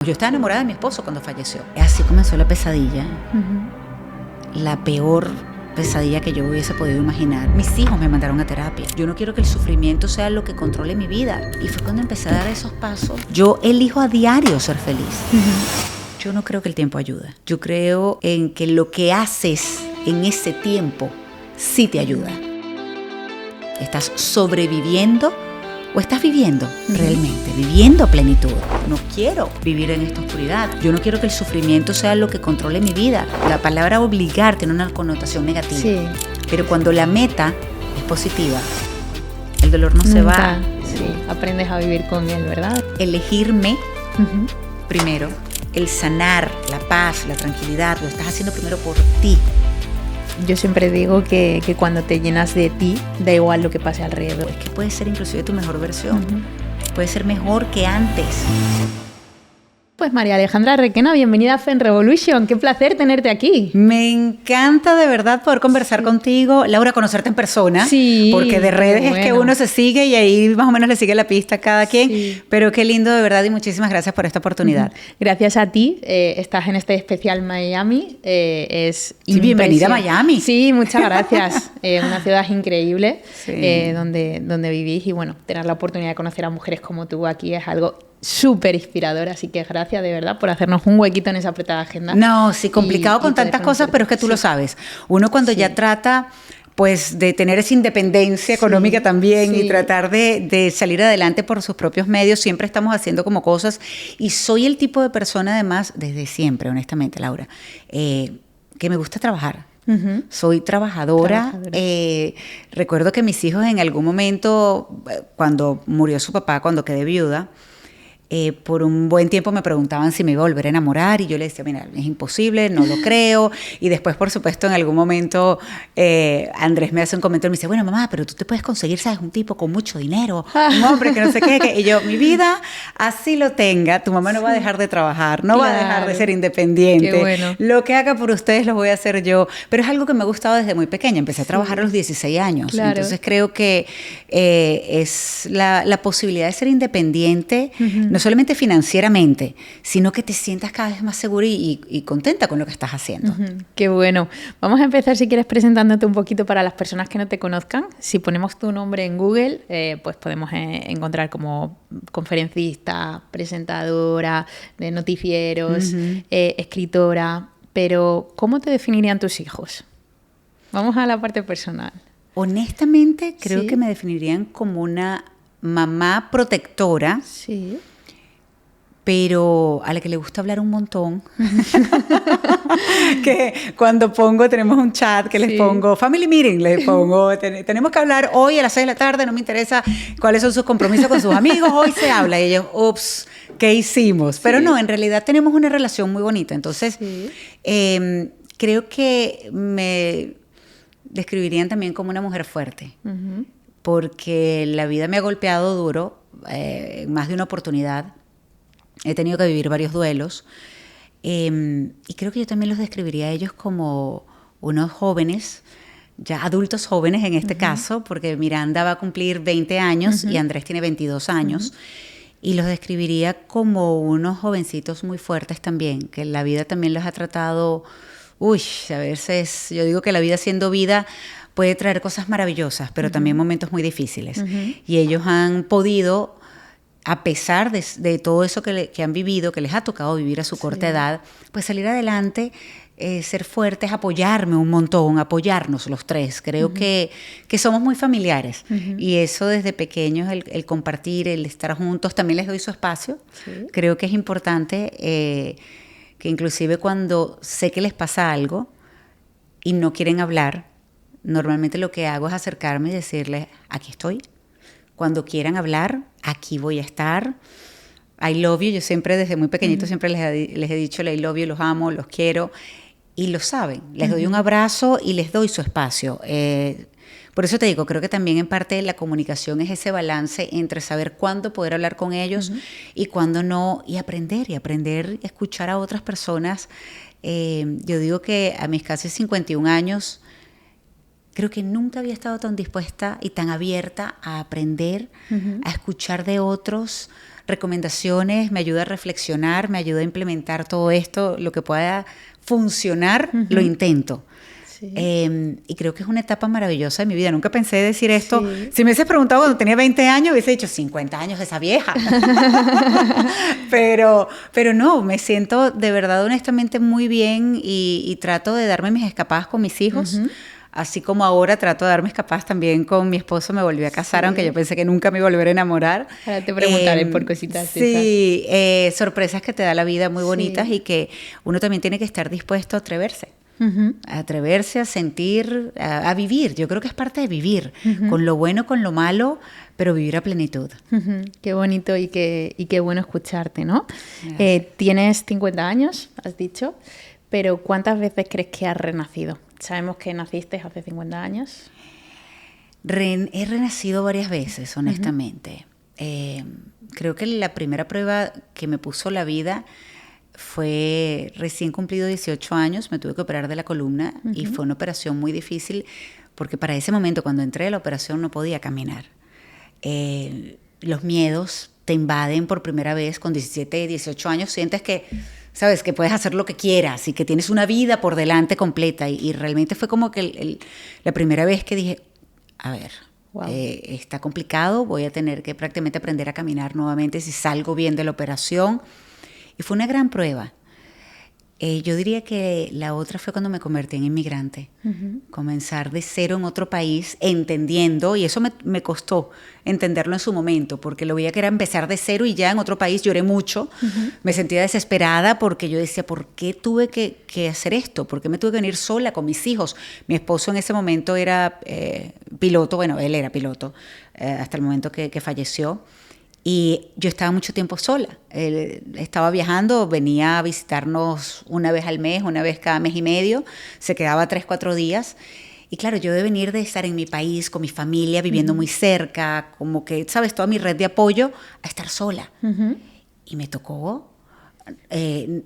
Yo estaba enamorada de mi esposo cuando falleció. Así comenzó la pesadilla. La peor pesadilla que yo hubiese podido imaginar. Mis hijos me mandaron a terapia. Yo no quiero que el sufrimiento sea lo que controle mi vida. Y fue cuando empecé a dar esos pasos. Yo elijo a diario ser feliz. Yo no creo que el tiempo ayude. Yo creo en que lo que haces en ese tiempo sí te ayuda. ¿Estás sobreviviendo o estás viviendo realmente? Viviendo a plenitud. No quiero vivir en esta oscuridad. Yo no quiero que el sufrimiento sea lo que controle mi vida. La palabra obligar tiene una connotación negativa. Sí. Pero cuando la meta es positiva, el dolor no se va. Sí, aprendes a vivir con él, ¿verdad? Elegirme primero, el sanar, la paz, la tranquilidad, lo estás haciendo primero por ti. Yo siempre digo que cuando te llenas de ti, da igual lo que pase alrededor. Es que puedes ser inclusive tu mejor versión. Puedes ser mejor que antes. Pues María Alejandra Requena, bienvenida a Fen Revolution. Qué placer tenerte aquí. Me encanta de verdad poder conversar contigo. Laura, conocerte en persona. Sí. Porque de redes es que uno se sigue y ahí más o menos le sigue la pista a cada quien. Sí. Pero qué lindo de verdad y muchísimas gracias por esta oportunidad. Gracias a ti. Estás en este especial Miami. Bienvenida a Miami. Sí, muchas gracias. Una ciudad increíble Sí. donde vivís y bueno, tener la oportunidad de conocer a mujeres como tú aquí es algo súper inspirador, así que gracias de verdad por hacernos un huequito en esa apretada agenda. No, sí, complicado con y poder tantas cosas, conocerte. pero es que tú lo sabes. Uno cuando ya trata pues de tener esa independencia económica también y tratar de salir adelante por sus propios medios, siempre estamos haciendo como cosas. Y soy el tipo de persona además, desde siempre, honestamente, Laura, que me gusta trabajar. Soy trabajadora. Recuerdo que mis hijos en algún momento, cuando murió su papá, cuando quedé viuda, por un buen tiempo me preguntaban si me iba a volver a enamorar y yo le decía, mira, es imposible, no lo creo. Y después, por supuesto, en algún momento Andrés me hace un comentario y me dice, bueno, mamá, pero tú te puedes conseguir, ¿sabes? Un tipo con mucho dinero, un hombre que no sé qué. Y yo, mi vida, así lo tenga, tu mamá no va a dejar de trabajar, no va a dejar de ser independiente. Qué bueno. Lo que haga por ustedes lo voy a hacer yo. Pero es algo que me ha gustado desde muy pequeña. Empecé a trabajar a los 16 años. Claro. Entonces creo que es la posibilidad de ser independiente, no solamente financieramente, sino que te sientas cada vez más segura y contenta con lo que estás haciendo. Qué bueno. Vamos a empezar, si quieres, presentándote un poquito para las personas que no te conozcan. Si ponemos tu nombre en Google, pues podemos encontrar como conferencista, presentadora de noticieros, escritora. Pero, ¿cómo te definirían tus hijos? Vamos a la parte personal. Honestamente, creo que me definirían como una mamá protectora, Sí. pero a la que le gusta hablar un montón. Que cuando tenemos un chat que les pongo, family meeting, les pongo, tenemos que hablar hoy a las 6 de la tarde, no me interesa cuáles son sus compromisos con sus amigos, hoy se habla. Y ellos, ups, ¿qué hicimos? Pero no, en realidad tenemos una relación muy bonita. Entonces, creo que me describirían también como una mujer fuerte, porque la vida me ha golpeado duro, en más de una oportunidad. He tenido que vivir varios duelos y creo que yo también los describiría a ellos como unos jóvenes, ya adultos jóvenes en este caso, porque Miranda va a cumplir 20 años y Andrés tiene 22 años. Y los describiría como unos jovencitos muy fuertes también, que la vida también los ha tratado, a veces yo digo que la vida siendo vida puede traer cosas maravillosas, pero también momentos muy difíciles. Y ellos han podido, a pesar de todo eso que han vivido, que les ha tocado vivir a su corta edad, pues salir adelante, ser fuertes, apoyarme un montón, apoyarnos los tres. Creo que somos muy familiares y eso desde pequeños, el compartir, el estar juntos, también les doy su espacio. Creo que es importante que inclusive cuando sé que les pasa algo y no quieren hablar, normalmente lo que hago es acercarme y decirles, aquí estoy. Cuando quieran hablar, aquí voy a estar. I love you. Yo siempre, desde muy pequeñito, siempre les he dicho I love you, los amo, los quiero. Y lo saben. Les doy un abrazo y les doy su espacio. Por eso te digo, creo que también en parte la comunicación es ese balance entre saber cuándo poder hablar con ellos y cuándo no. Y aprender a escuchar a otras personas. Yo digo que a mis casi 51 años... creo que nunca había estado tan dispuesta y tan abierta a aprender, a escuchar de otros recomendaciones, me ayuda a reflexionar, me ayuda a implementar todo esto, lo que pueda funcionar, lo intento. Sí. Y creo que es una etapa maravillosa de mi vida. Nunca pensé decir esto. Sí. Si me hubieses preguntado cuando tenía 20 años, hubiese dicho 50 años esa vieja. pero no, me siento de verdad honestamente muy bien y trato de darme mis escapadas con mis hijos. Así como ahora trato de darme escapadas también con mi esposo. Me volví a casar, aunque yo pensé que nunca me iba a volver a enamorar. Ahora te preguntaré por cositas sí, sorpresas que te da la vida muy bonitas y que uno también tiene que estar dispuesto a atreverse. A atreverse a sentir, a vivir. Yo creo que es parte de vivir, con lo bueno, con lo malo, pero vivir a plenitud. Qué bonito y qué bueno escucharte, ¿no? Tienes 50 años, has dicho, pero ¿cuántas veces crees que has renacido? Sabemos que naciste hace 50 años. He renacido varias veces, honestamente. Creo que la primera prueba que me puso la vida fue recién cumplido 18 años, me tuve que operar de la columna y fue una operación muy difícil porque para ese momento, cuando entré a la operación, no podía caminar. Los miedos te invaden por primera vez con 17, 18 años, sientes que, sabes, que puedes hacer lo que quieras y que tienes una vida por delante completa y realmente fue como que la primera vez que dije, a ver, está complicado, voy a tener que prácticamente aprender a caminar nuevamente si salgo bien de la operación. Y fue una gran prueba. Yo diría que la otra fue cuando me convertí en inmigrante. Comenzar de cero en otro país, entendiendo, y eso me costó entenderlo en su momento, porque lo veía que era empezar de cero y ya en otro país lloré mucho. Me sentía desesperada porque yo decía, ¿por qué tuve que hacer esto? ¿Por qué me tuve que venir sola con mis hijos? Mi esposo en ese momento era piloto, bueno, él era piloto hasta el momento que falleció. Y yo estaba mucho tiempo sola. Él estaba viajando, venía a visitarnos una vez al mes, una vez cada mes y medio, se quedaba 3, 4 días. Y claro, yo de venir de estar en mi país, con mi familia, viviendo muy cerca, como que, ¿sabes? Toda mi red de apoyo, a estar sola. Y me tocó,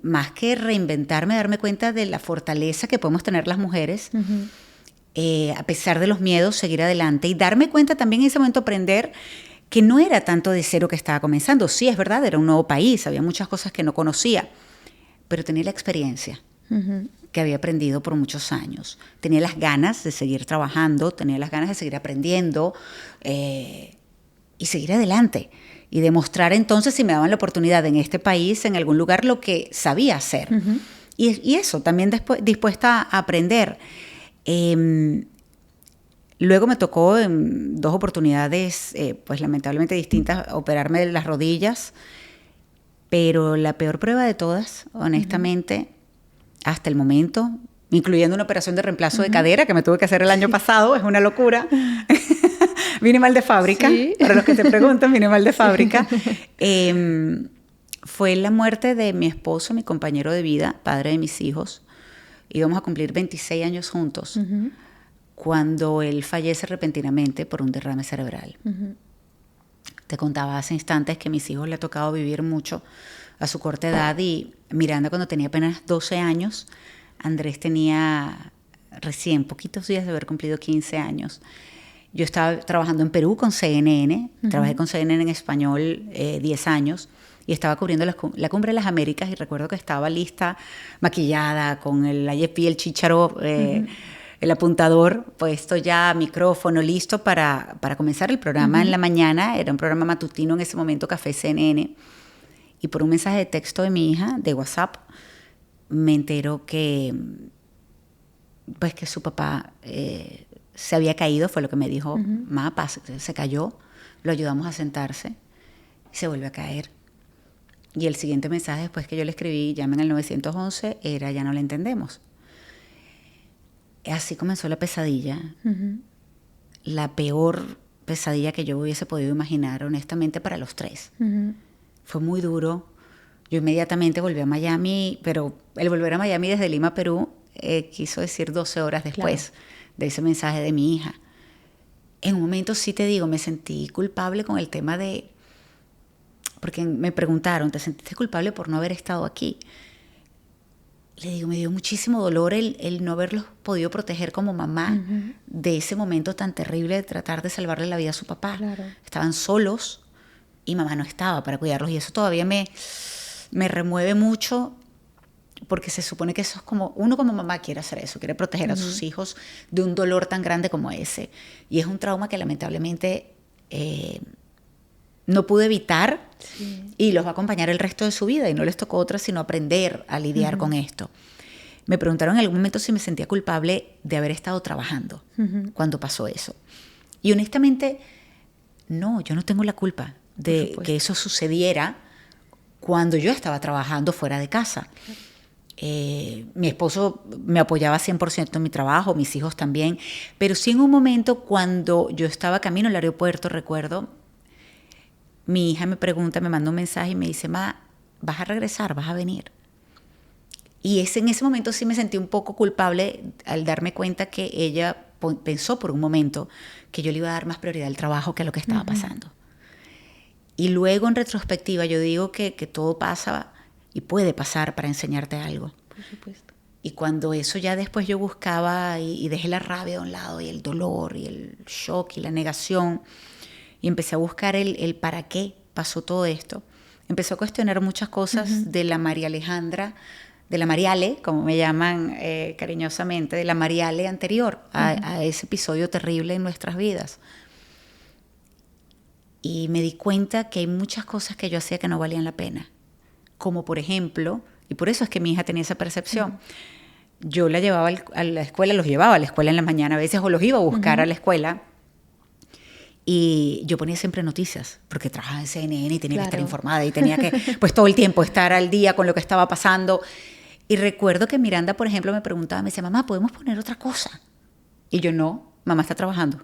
más que reinventarme, darme cuenta de la fortaleza que podemos tener las mujeres, a pesar de los miedos, seguir adelante y darme cuenta también en ese momento, aprender que no era tanto de cero que estaba comenzando. Sí, es verdad, era un nuevo país, había muchas cosas que no conocía, pero tenía la experiencia que había aprendido por muchos años. Tenía las ganas de seguir trabajando, tenía las ganas de seguir aprendiendo y seguir adelante. Y demostrar entonces, si me daban la oportunidad en este país, en algún lugar, lo que sabía hacer. Y eso, también dispuesta a aprender. Luego me tocó en 2 oportunidades, pues lamentablemente distintas, operarme de las rodillas, pero la peor prueba de todas, honestamente, hasta el momento, incluyendo una operación de reemplazo de cadera que me tuve que hacer el año pasado, es una locura. Vine mal de fábrica, para los que te preguntan, vine mal de fábrica. Fue la muerte de mi esposo, mi compañero de vida, padre de mis hijos. Íbamos a cumplir 26 años juntos. Cuando él fallece repentinamente por un derrame cerebral. Te contaba hace instantes que a mis hijos le ha tocado vivir mucho a su corta edad y Miranda cuando tenía apenas 12 años, Andrés tenía recién poquitos días de haber cumplido 15 años. Yo estaba trabajando en Perú con CNN, trabajé con CNN en español 10 años y estaba cubriendo la Cumbre de las Américas y recuerdo que estaba lista, maquillada, con el IFP, el chícharo, el apuntador puesto ya, micrófono listo para comenzar el programa en la mañana. Era un programa matutino en ese momento, Café CNN. Y por un mensaje de texto de mi hija, de WhatsApp, me entero que su papá se había caído, fue lo que me dijo. Papá se cayó, lo ayudamos a sentarse y se vuelve a caer. Y el siguiente mensaje después que yo le escribí, llamen al 911, era ya no le entendemos. Así comenzó la pesadilla, la peor pesadilla que yo hubiese podido imaginar, honestamente, para los 3. Fue muy duro. Yo inmediatamente volví a Miami, pero el volver a Miami desde Lima, Perú, quiso decir 12 horas después de ese mensaje de mi hija. En un momento, sí te digo, me sentí culpable con el tema de... Porque me preguntaron, ¿te sentiste culpable por no haber estado aquí? le digo, me dio muchísimo dolor el no haberlos podido proteger como mamá de ese momento tan terrible de tratar de salvarle la vida a su papá. Claro. Estaban solos y mamá no estaba para cuidarlos, y eso todavía me remueve mucho, porque se supone que eso es como, uno como mamá quiere hacer eso, quiere proteger a sus hijos de un dolor tan grande como ese. Y es un trauma que lamentablemente no pude evitar, y los va a acompañar el resto de su vida, y no les tocó otra sino aprender a lidiar con esto. Me preguntaron en algún momento si me sentía culpable de haber estado trabajando cuando pasó eso. Y honestamente, no, yo no tengo la culpa de que eso sucediera cuando yo estaba trabajando fuera de casa. Mi esposo me apoyaba 100% en mi trabajo, mis hijos también, pero sí en un momento cuando yo estaba camino al aeropuerto, recuerdo, mi hija me pregunta, me manda un mensaje y me dice, ma, ¿vas a regresar? ¿Vas a venir? Y en ese momento sí me sentí un poco culpable al darme cuenta que ella pensó por un momento que yo le iba a dar más prioridad al trabajo que a lo que estaba pasando. Y luego en retrospectiva yo digo que todo pasa y puede pasar para enseñarte algo. Por supuesto. Y cuando eso ya después yo buscaba y dejé la rabia a un lado y el dolor y el shock y la negación, y empecé a buscar el para qué pasó todo esto, empecé a cuestionar muchas cosas de la María Alejandra, de la Mariale, como me llaman cariñosamente, de la Mariale anterior a ese episodio terrible en nuestras vidas. Y me di cuenta que hay muchas cosas que yo hacía que no valían la pena. Como por ejemplo, y por eso es que mi hija tenía esa percepción, yo la llevaba a la escuela, los llevaba a la escuela en la mañana a veces, o los iba a buscar a la escuela, y yo ponía siempre noticias, porque trabajaba en CNN y tenía que estar informada, y tenía que pues todo el tiempo estar al día con lo que estaba pasando. Y recuerdo que Miranda, por ejemplo, me preguntaba, me decía, mamá, ¿podemos poner otra cosa? Y yo, no, mamá está trabajando.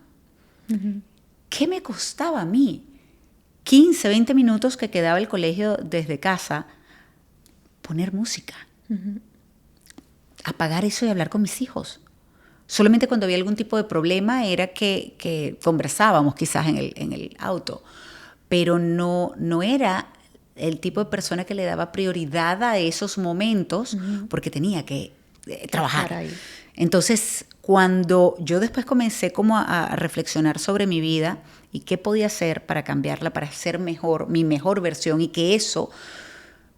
¿Qué me costaba a mí? 15, 20 minutos que quedaba el colegio desde casa, poner música, apagar eso y hablar con mis hijos. Solamente cuando había algún tipo de problema era que conversábamos quizás en el auto, pero no era el tipo de persona que le daba prioridad a esos momentos porque tenía que trabajar. Entonces, cuando yo después comencé como a reflexionar sobre mi vida y qué podía hacer para cambiarla, para ser mejor, mi mejor versión, y que eso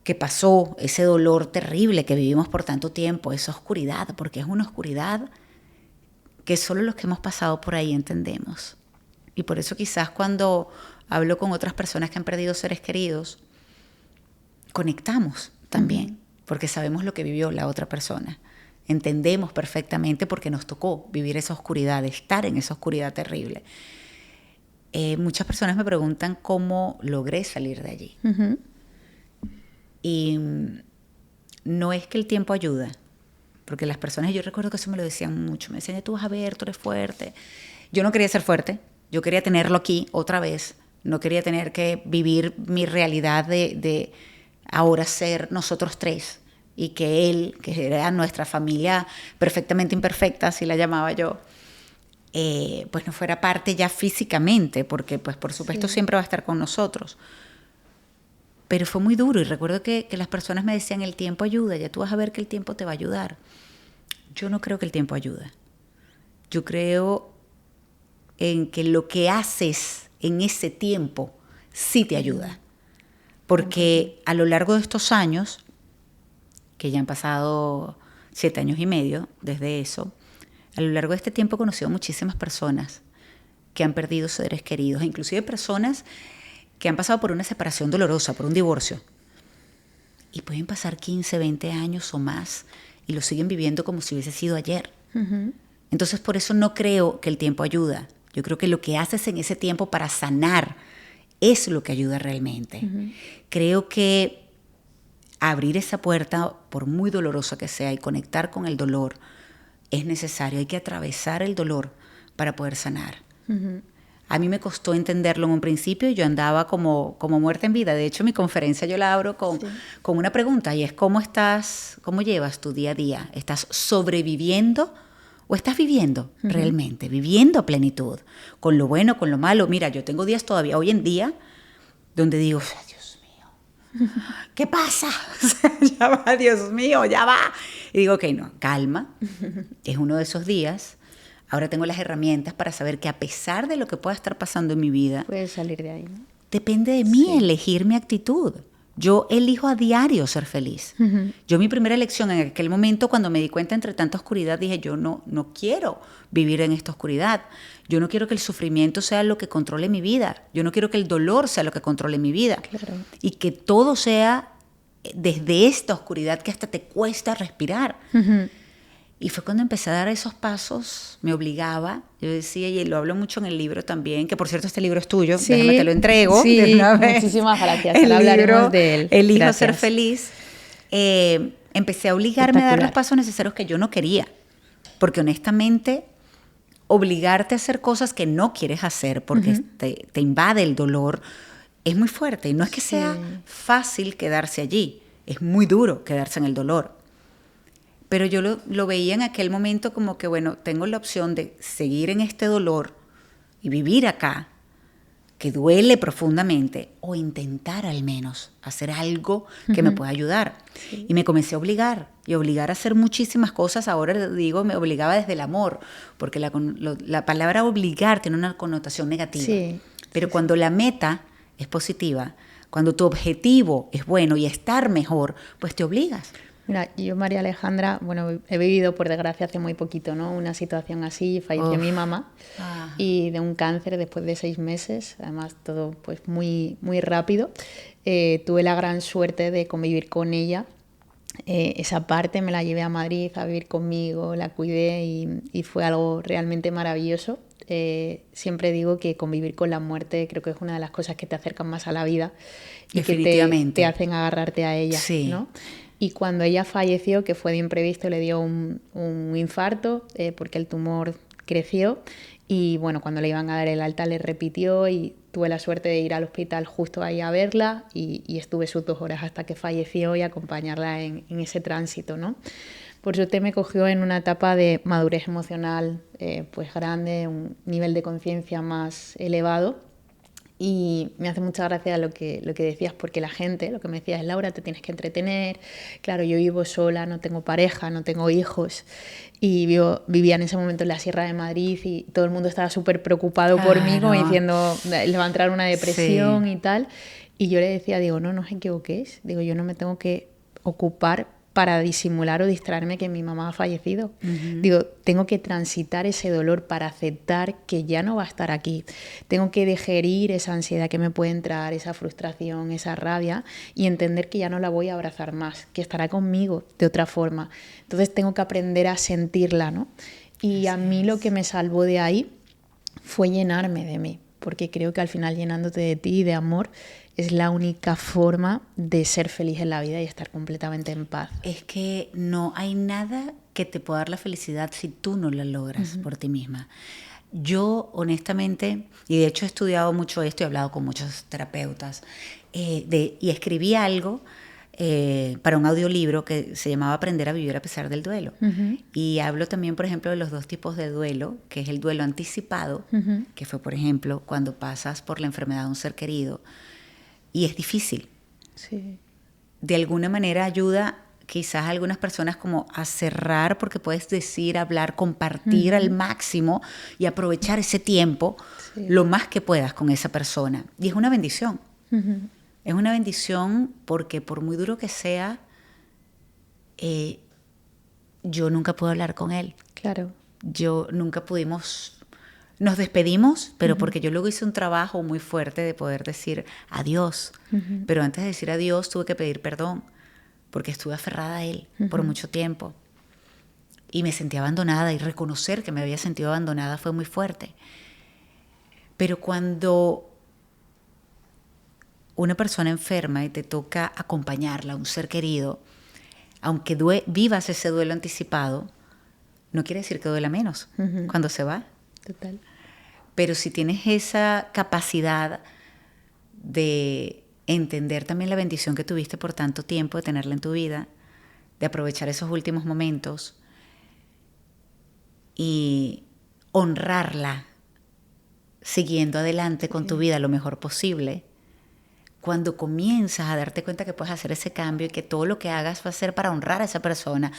que pasó, ese dolor terrible que vivimos por tanto tiempo, esa oscuridad, porque es una oscuridad que solo los que hemos pasado por ahí entendemos. Y por eso quizás cuando hablo con otras personas que han perdido seres queridos, conectamos también, porque sabemos lo que vivió la otra persona. Entendemos perfectamente porque nos tocó vivir esa oscuridad, estar en esa oscuridad terrible. Muchas personas me preguntan cómo logré salir de allí. Y no es que el tiempo ayuda, porque las personas, yo recuerdo que eso me lo decían mucho, me decían, tú vas a ver, tú eres fuerte. Yo no quería ser fuerte, yo quería tenerlo aquí otra vez, no quería tener que vivir mi realidad de ahora ser nosotros tres, y que él, que era nuestra familia perfectamente imperfecta, así la llamaba yo, pues no fuera parte ya físicamente, porque pues por supuesto siempre va a estar con nosotros. Pero fue muy duro, y recuerdo que las personas me decían, el tiempo ayuda, ya tú vas a ver que el tiempo te va a ayudar. Yo no creo que el tiempo ayuda. Yo creo en que lo que haces en ese tiempo sí te ayuda. Porque a lo largo de estos años, que ya han pasado 7 años y medio desde eso, a lo largo de este tiempo he conocido muchísimas personas que han perdido seres queridos, inclusive personas que han pasado por una separación dolorosa, por un divorcio. Y pueden pasar 15, 20 años o más y lo siguen viviendo como si hubiese sido ayer. Entonces, por eso no creo que el tiempo ayuda. Yo creo que lo que haces en ese tiempo para sanar es lo que ayuda realmente. Creo que abrir esa puerta, por muy dolorosa que sea, y conectar con el dolor es necesario. Hay que atravesar el dolor para poder sanar. A mí me costó entenderlo en un principio, y yo andaba como muerta en vida. De hecho, mi conferencia yo la abro con una pregunta, y es ¿cómo llevas tu día a día? ¿Estás sobreviviendo o estás viviendo realmente? Viviendo a plenitud, con lo bueno, con lo malo. Mira, yo tengo días todavía hoy en día donde digo, Dios mío, ¿qué pasa? Ya va, Dios mío, ya va. Y digo, ok, no, calma, es uno de esos días. Ahora tengo las herramientas para saber que a pesar de lo que pueda estar pasando en mi vida, puedes salir de ahí, ¿no? Depende de mí elegir mi actitud. Yo elijo a diario ser feliz. Yo mi primera elección en aquel momento, cuando me di cuenta entre tanta oscuridad, dije, yo no quiero vivir en esta oscuridad. Yo no quiero que el sufrimiento sea lo que controle mi vida. Yo no quiero que el dolor sea lo que controle mi vida. Claro. Y que todo sea desde esta oscuridad que hasta te cuesta respirar. Y fue cuando empecé a dar esos pasos, me obligaba, yo decía, y lo hablo mucho en el libro también, que por cierto este libro es tuyo, Sí, déjame te lo entrego. Sí, de una vez. Muchísimas gracias, El ahora hablaremos libro, de él. Elijo Gracias. ser feliz. Empecé a obligarme a dar los pasos necesarios que yo no quería, porque honestamente, obligarte a hacer cosas que no quieres hacer, porque te invade el dolor, es muy fuerte. Y no es que sea fácil quedarse allí, es muy duro quedarse en el dolor. Pero yo lo veía en aquel momento como que, bueno, tengo la opción de seguir en este dolor y vivir acá, que duele profundamente, o intentar al menos hacer algo que me pueda ayudar. Sí. Y me comencé a obligar a hacer muchísimas cosas. Ahora digo, me obligaba desde el amor, porque la palabra obligar tiene una connotación negativa. Sí. Pero cuando la meta es positiva, cuando tu objetivo es bueno y estar mejor, pues te obligas. Mira, yo, María Alejandra, bueno, he vivido por desgracia hace muy poquito, ¿no? Una situación así, falleció mi mamá y de un cáncer después de 6 meses, además todo pues muy, muy rápido. Tuve la gran suerte de convivir con ella. Esa parte me la llevé a Madrid a vivir conmigo, la cuidé y fue algo realmente maravilloso. Siempre digo que convivir con la muerte creo que es una de las cosas que te acercan más a la vida y que te hacen agarrarte a ella, sí. ¿no? Y cuando ella falleció, que fue de imprevisto, le dio un infarto porque el tumor creció y bueno, cuando le iban a dar el alta le repitió y tuve la suerte de ir al hospital justo ahí a verla y estuve sus 2 horas hasta que falleció y acompañarla en ese tránsito, ¿no? Por suerte me cogió en una etapa de madurez emocional pues grande, un nivel de conciencia más elevado. Y me hace mucha gracia lo que decías, porque la gente, lo que me decías, Laura, te tienes que entretener. Claro, yo vivo sola, no tengo pareja, no tengo hijos. Y vivía en ese momento en la Sierra de Madrid y todo el mundo estaba súper preocupado por mí, como diciendo, le va a entrar una depresión y tal. Y yo le decía, digo, no os equivoquéis. Digo, yo no me tengo que ocupar para disimular o distraerme que mi mamá ha fallecido. Digo, tengo que transitar ese dolor para aceptar que ya no va a estar aquí. Tengo que digerir esa ansiedad que me puede entrar, esa frustración, esa rabia y entender que ya no la voy a abrazar más, que estará conmigo de otra forma. Entonces tengo que aprender a sentirla, ¿no? Y a mí lo que me salvó de ahí fue llenarme de mí, porque creo que al final llenándote de ti y de amor es la única forma de ser feliz en la vida y estar completamente en paz. Es que no hay nada que te pueda dar la felicidad si tú no la logras por ti misma. Yo, honestamente, y de hecho he estudiado mucho esto y he hablado con muchos terapeutas, y escribí algo para un audiolibro que se llamaba Aprender a vivir a pesar del duelo. Y hablo también, por ejemplo, de los 2 tipos de duelo, que es el duelo anticipado, que fue, por ejemplo, cuando pasas por la enfermedad de un ser querido, y es difícil. Sí. De alguna manera ayuda quizás a algunas personas como a cerrar, porque puedes decir, hablar, compartir al máximo y aprovechar ese tiempo lo más que puedas con esa persona. Y es una bendición. Es una bendición porque por muy duro que sea, yo nunca pude hablar con él. Claro. Yo nunca pudimos... Nos despedimos, pero porque yo luego hice un trabajo muy fuerte de poder decir adiós. Pero antes de decir adiós tuve que pedir perdón, porque estuve aferrada a él por mucho tiempo. Y me sentí abandonada, y reconocer que me había sentido abandonada fue muy fuerte. Pero cuando una persona enferma y te toca acompañarla, un ser querido, aunque vivas ese duelo anticipado, no quiere decir que duela menos cuando se va. Total. Pero si tienes esa capacidad de entender también la bendición que tuviste por tanto tiempo, de tenerla en tu vida, de aprovechar esos últimos momentos y honrarla, siguiendo adelante con tu vida lo mejor posible, cuando comienzas a darte cuenta que puedes hacer ese cambio y que todo lo que hagas va a ser para honrar a esa persona,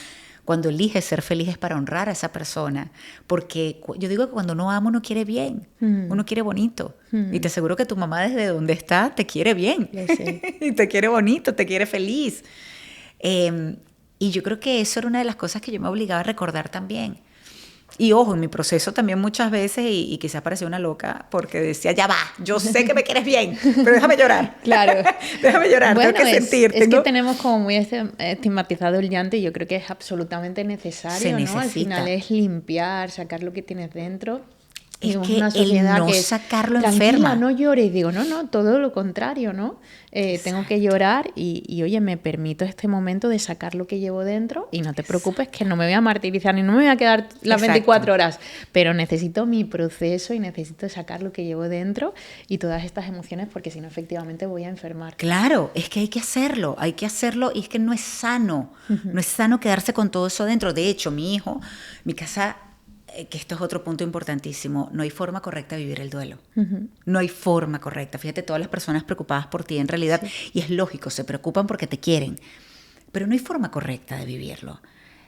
Cuando eliges ser feliz es para honrar a esa persona. Porque yo digo que cuando uno ama, uno quiere bien. Uno quiere bonito. Y te aseguro que tu mamá desde donde está te quiere bien. Y te quiere bonito, te quiere feliz. Y yo creo que eso era una de las cosas que yo me obligaba a recordar también. Y ojo, en mi proceso también muchas veces, y quizás parecía una loca, porque decía, ya va, yo sé que me quieres bien, pero déjame llorar. Claro. Déjame llorar, bueno, tengo que sentir. Es que tenemos como muy estigmatizado el llanto y yo creo que es absolutamente necesario, Se ¿no? necesita. Al final es limpiar, sacar lo que tienes dentro. Es que el no sacarlo enferma. No llores. Digo, no, todo lo contrario, ¿no? Tengo que llorar y, oye, me permito este momento de sacar lo que llevo dentro y no te preocupes que no me voy a martirizar ni no me voy a quedar las 24 horas, pero necesito mi proceso y necesito sacar lo que llevo dentro y todas estas emociones porque si no, efectivamente voy a enfermar. Claro, es que hay que hacerlo y es que no es sano. No es sano quedarse con todo eso dentro. De hecho, mi hijo, mi casa... que esto es otro punto importantísimo, no hay forma correcta de vivir el duelo. No hay forma correcta. Fíjate, todas las personas preocupadas por ti en realidad, y es lógico, se preocupan porque te quieren, pero no hay forma correcta de vivirlo.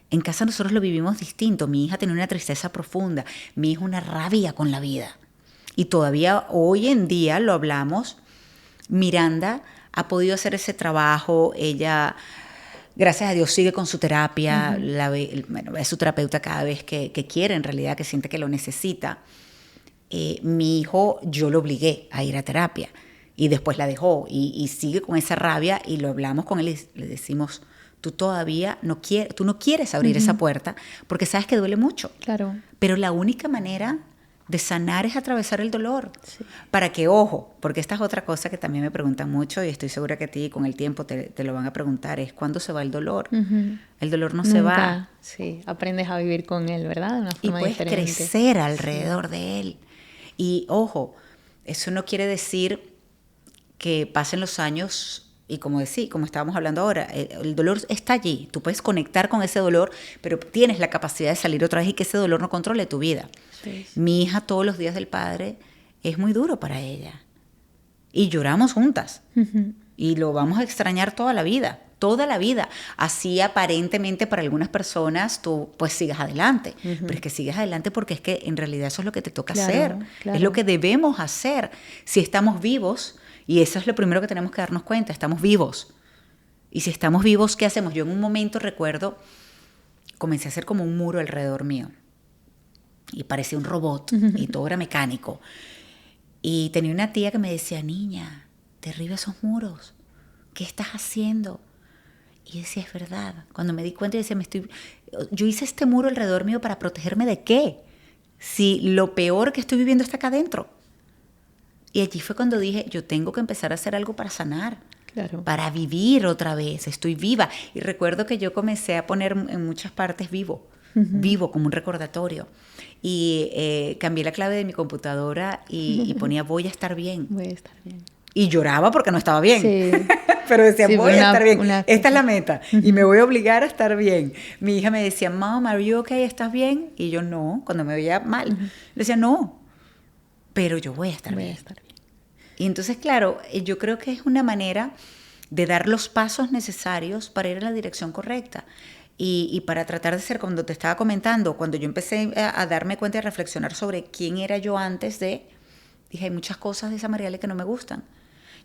En casa nosotros lo vivimos distinto. Mi hija tenía una tristeza profunda, mi hijo una rabia con la vida. Y todavía hoy en día lo hablamos. Miranda ha podido hacer ese trabajo, ella... Gracias a Dios sigue con su terapia, es su terapeuta cada vez que quiere, en realidad, que siente que lo necesita. Mi hijo, yo lo obligué a ir a terapia y después la dejó y sigue con esa rabia y lo hablamos con él y le decimos, tú todavía no quieres abrir esa puerta porque sabes que duele mucho. Claro. Pero la única manera de sanar es atravesar el dolor. Sí. Para que, ojo, porque esta es otra cosa que también me preguntan mucho y estoy segura que a ti con el tiempo te lo van a preguntar, es ¿cuándo se va el dolor? El dolor no se va. Sí, aprendes a vivir con él, ¿verdad? De una forma y puedes diferente. crecer alrededor de él. Y, ojo, eso no quiere decir que pasen los años... Y como estábamos hablando ahora, el dolor está allí. Tú puedes conectar con ese dolor, pero tienes la capacidad de salir otra vez y que ese dolor no controle tu vida. Sí. Mi hija todos los días del padre es muy duro para ella. Y lloramos juntas. Y lo vamos a extrañar toda la vida. Toda la vida. Así aparentemente para algunas personas tú pues sigas adelante. Pero es que sigues adelante porque es que en realidad eso es lo que te toca hacer. Claro. Es lo que debemos hacer. Si estamos vivos... Y eso es lo primero que tenemos que darnos cuenta, estamos vivos. Y si estamos vivos, ¿qué hacemos? Yo en un momento recuerdo, comencé a hacer como un muro alrededor mío. Y parecía un robot, y todo era mecánico. Y tenía una tía que me decía, niña, derriba esos muros. ¿Qué estás haciendo? Y decía, es verdad. Cuando me di cuenta, decía, yo hice este muro alrededor mío para protegerme ¿de qué? Si lo peor que estoy viviendo está acá adentro. Y allí fue cuando dije, yo tengo que empezar a hacer algo para sanar, para vivir otra vez, estoy viva. Y recuerdo que yo comencé a poner en muchas partes vivo como un recordatorio. Y cambié la clave de mi computadora y ponía voy a estar bien. Voy a estar bien. Y lloraba porque no estaba bien. Sí. Pero decía, voy a estar bien. Esta es la meta. Y me voy a obligar a estar bien. Mi hija me decía, Mom, are you okay? ¿Estás bien? Y yo no, cuando me veía mal. Le decía, no. Pero yo voy a estar bien. Y entonces, claro, yo creo que es una manera de dar los pasos necesarios para ir en la dirección correcta. Y para tratar de ser, cuando te estaba comentando, cuando yo empecé a darme cuenta y a reflexionar sobre quién era yo antes de, dije, hay muchas cosas de esa Mariale que no me gustan.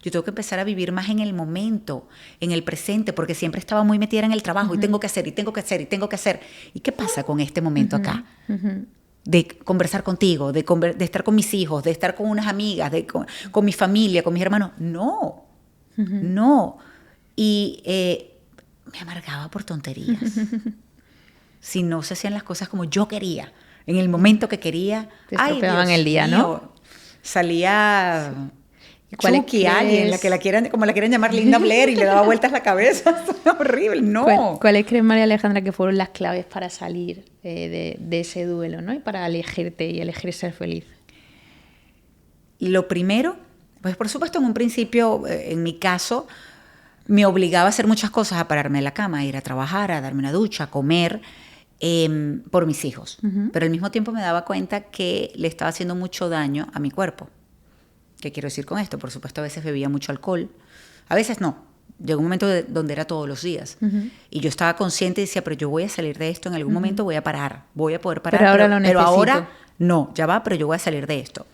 Yo tengo que empezar a vivir más en el momento, en el presente, porque siempre estaba muy metida en el trabajo y tengo que hacer, y tengo que hacer, y tengo que hacer. ¿Y qué pasa con este momento acá? De conversar contigo, de estar con mis hijos, de estar con unas amigas, con mi familia, con mis hermanos. No. Y me amargaba por tonterías. Si no se hacían las cosas como yo quería, en el momento que quería. Te estropeaban el día, mío, ¿no? Salía Chucky, alguien, como la quieren llamar, Linda Blair, y le daba vueltas la cabeza. Horrible, no. ¿Cuáles crees, María Alejandra, que fueron las claves para salir de ese duelo, ¿no? Y para elegirte y elegir ser feliz? Lo primero, pues por supuesto en un principio, en mi caso, me obligaba a hacer muchas cosas, a pararme de la cama, a ir a trabajar, a darme una ducha, a comer, por mis hijos. Pero al mismo tiempo me daba cuenta que le estaba haciendo mucho daño a mi cuerpo. ¿Qué quiero decir con esto? Por supuesto, a veces bebía mucho alcohol. A veces no. llegó un momento donde era todos los días. Y yo estaba consciente y decía, pero yo voy a salir de esto, en algún momento voy a parar, voy a poder parar. Pero ahora no, ya va, pero yo voy a salir de esto.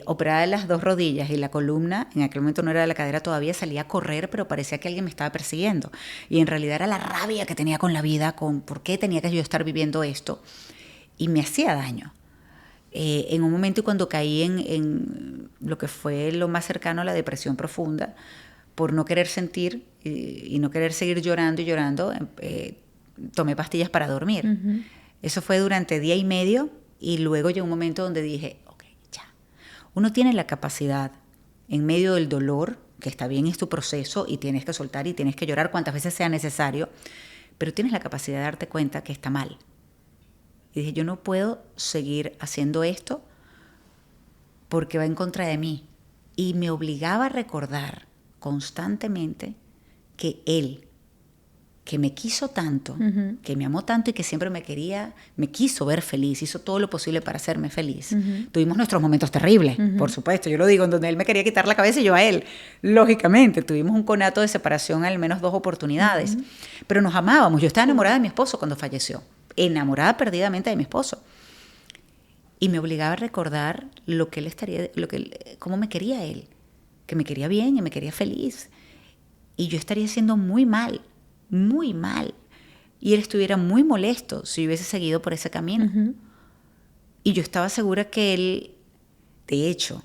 Operada de las 2 rodillas y la columna, en aquel momento no era de la cadera todavía, salía a correr, pero parecía que alguien me estaba persiguiendo. Y en realidad era la rabia que tenía con la vida, con por qué tenía que yo estar viviendo esto. Y me hacía daño. En un momento cuando caí en lo que fue lo más cercano a la depresión profunda, por no querer sentir y no querer seguir llorando y llorando, tomé pastillas para dormir. Uh-huh. Eso fue durante día y medio y luego llegó un momento donde dije, ok, ya. Uno tiene la capacidad, en medio del dolor, que está bien, es tu proceso y tienes que soltar y tienes que llorar cuantas veces sea necesario, pero tienes la capacidad de darte cuenta que está mal. Y dije, yo no puedo seguir haciendo esto porque va en contra de mí. Y me obligaba a recordar constantemente que él, que me quiso tanto, uh-huh, que me amó tanto y que siempre me quiso ver feliz, hizo todo lo posible para hacerme feliz. Uh-huh. Tuvimos nuestros momentos terribles, uh-huh, por supuesto, yo lo digo, en donde él me quería quitar la cabeza y yo a él. Lógicamente, tuvimos un conato de separación al menos 2 oportunidades, uh-huh, pero nos amábamos. Yo estaba enamorada de mi esposo cuando falleció, enamorada perdidamente de mi esposo. Y me obligaba a recordar cómo me quería él, que me quería bien y me quería feliz. Y yo estaría haciendo muy mal. Y él estuviera muy molesto si hubiese seguido por ese camino. Uh-huh. Y yo estaba segura que él, de hecho,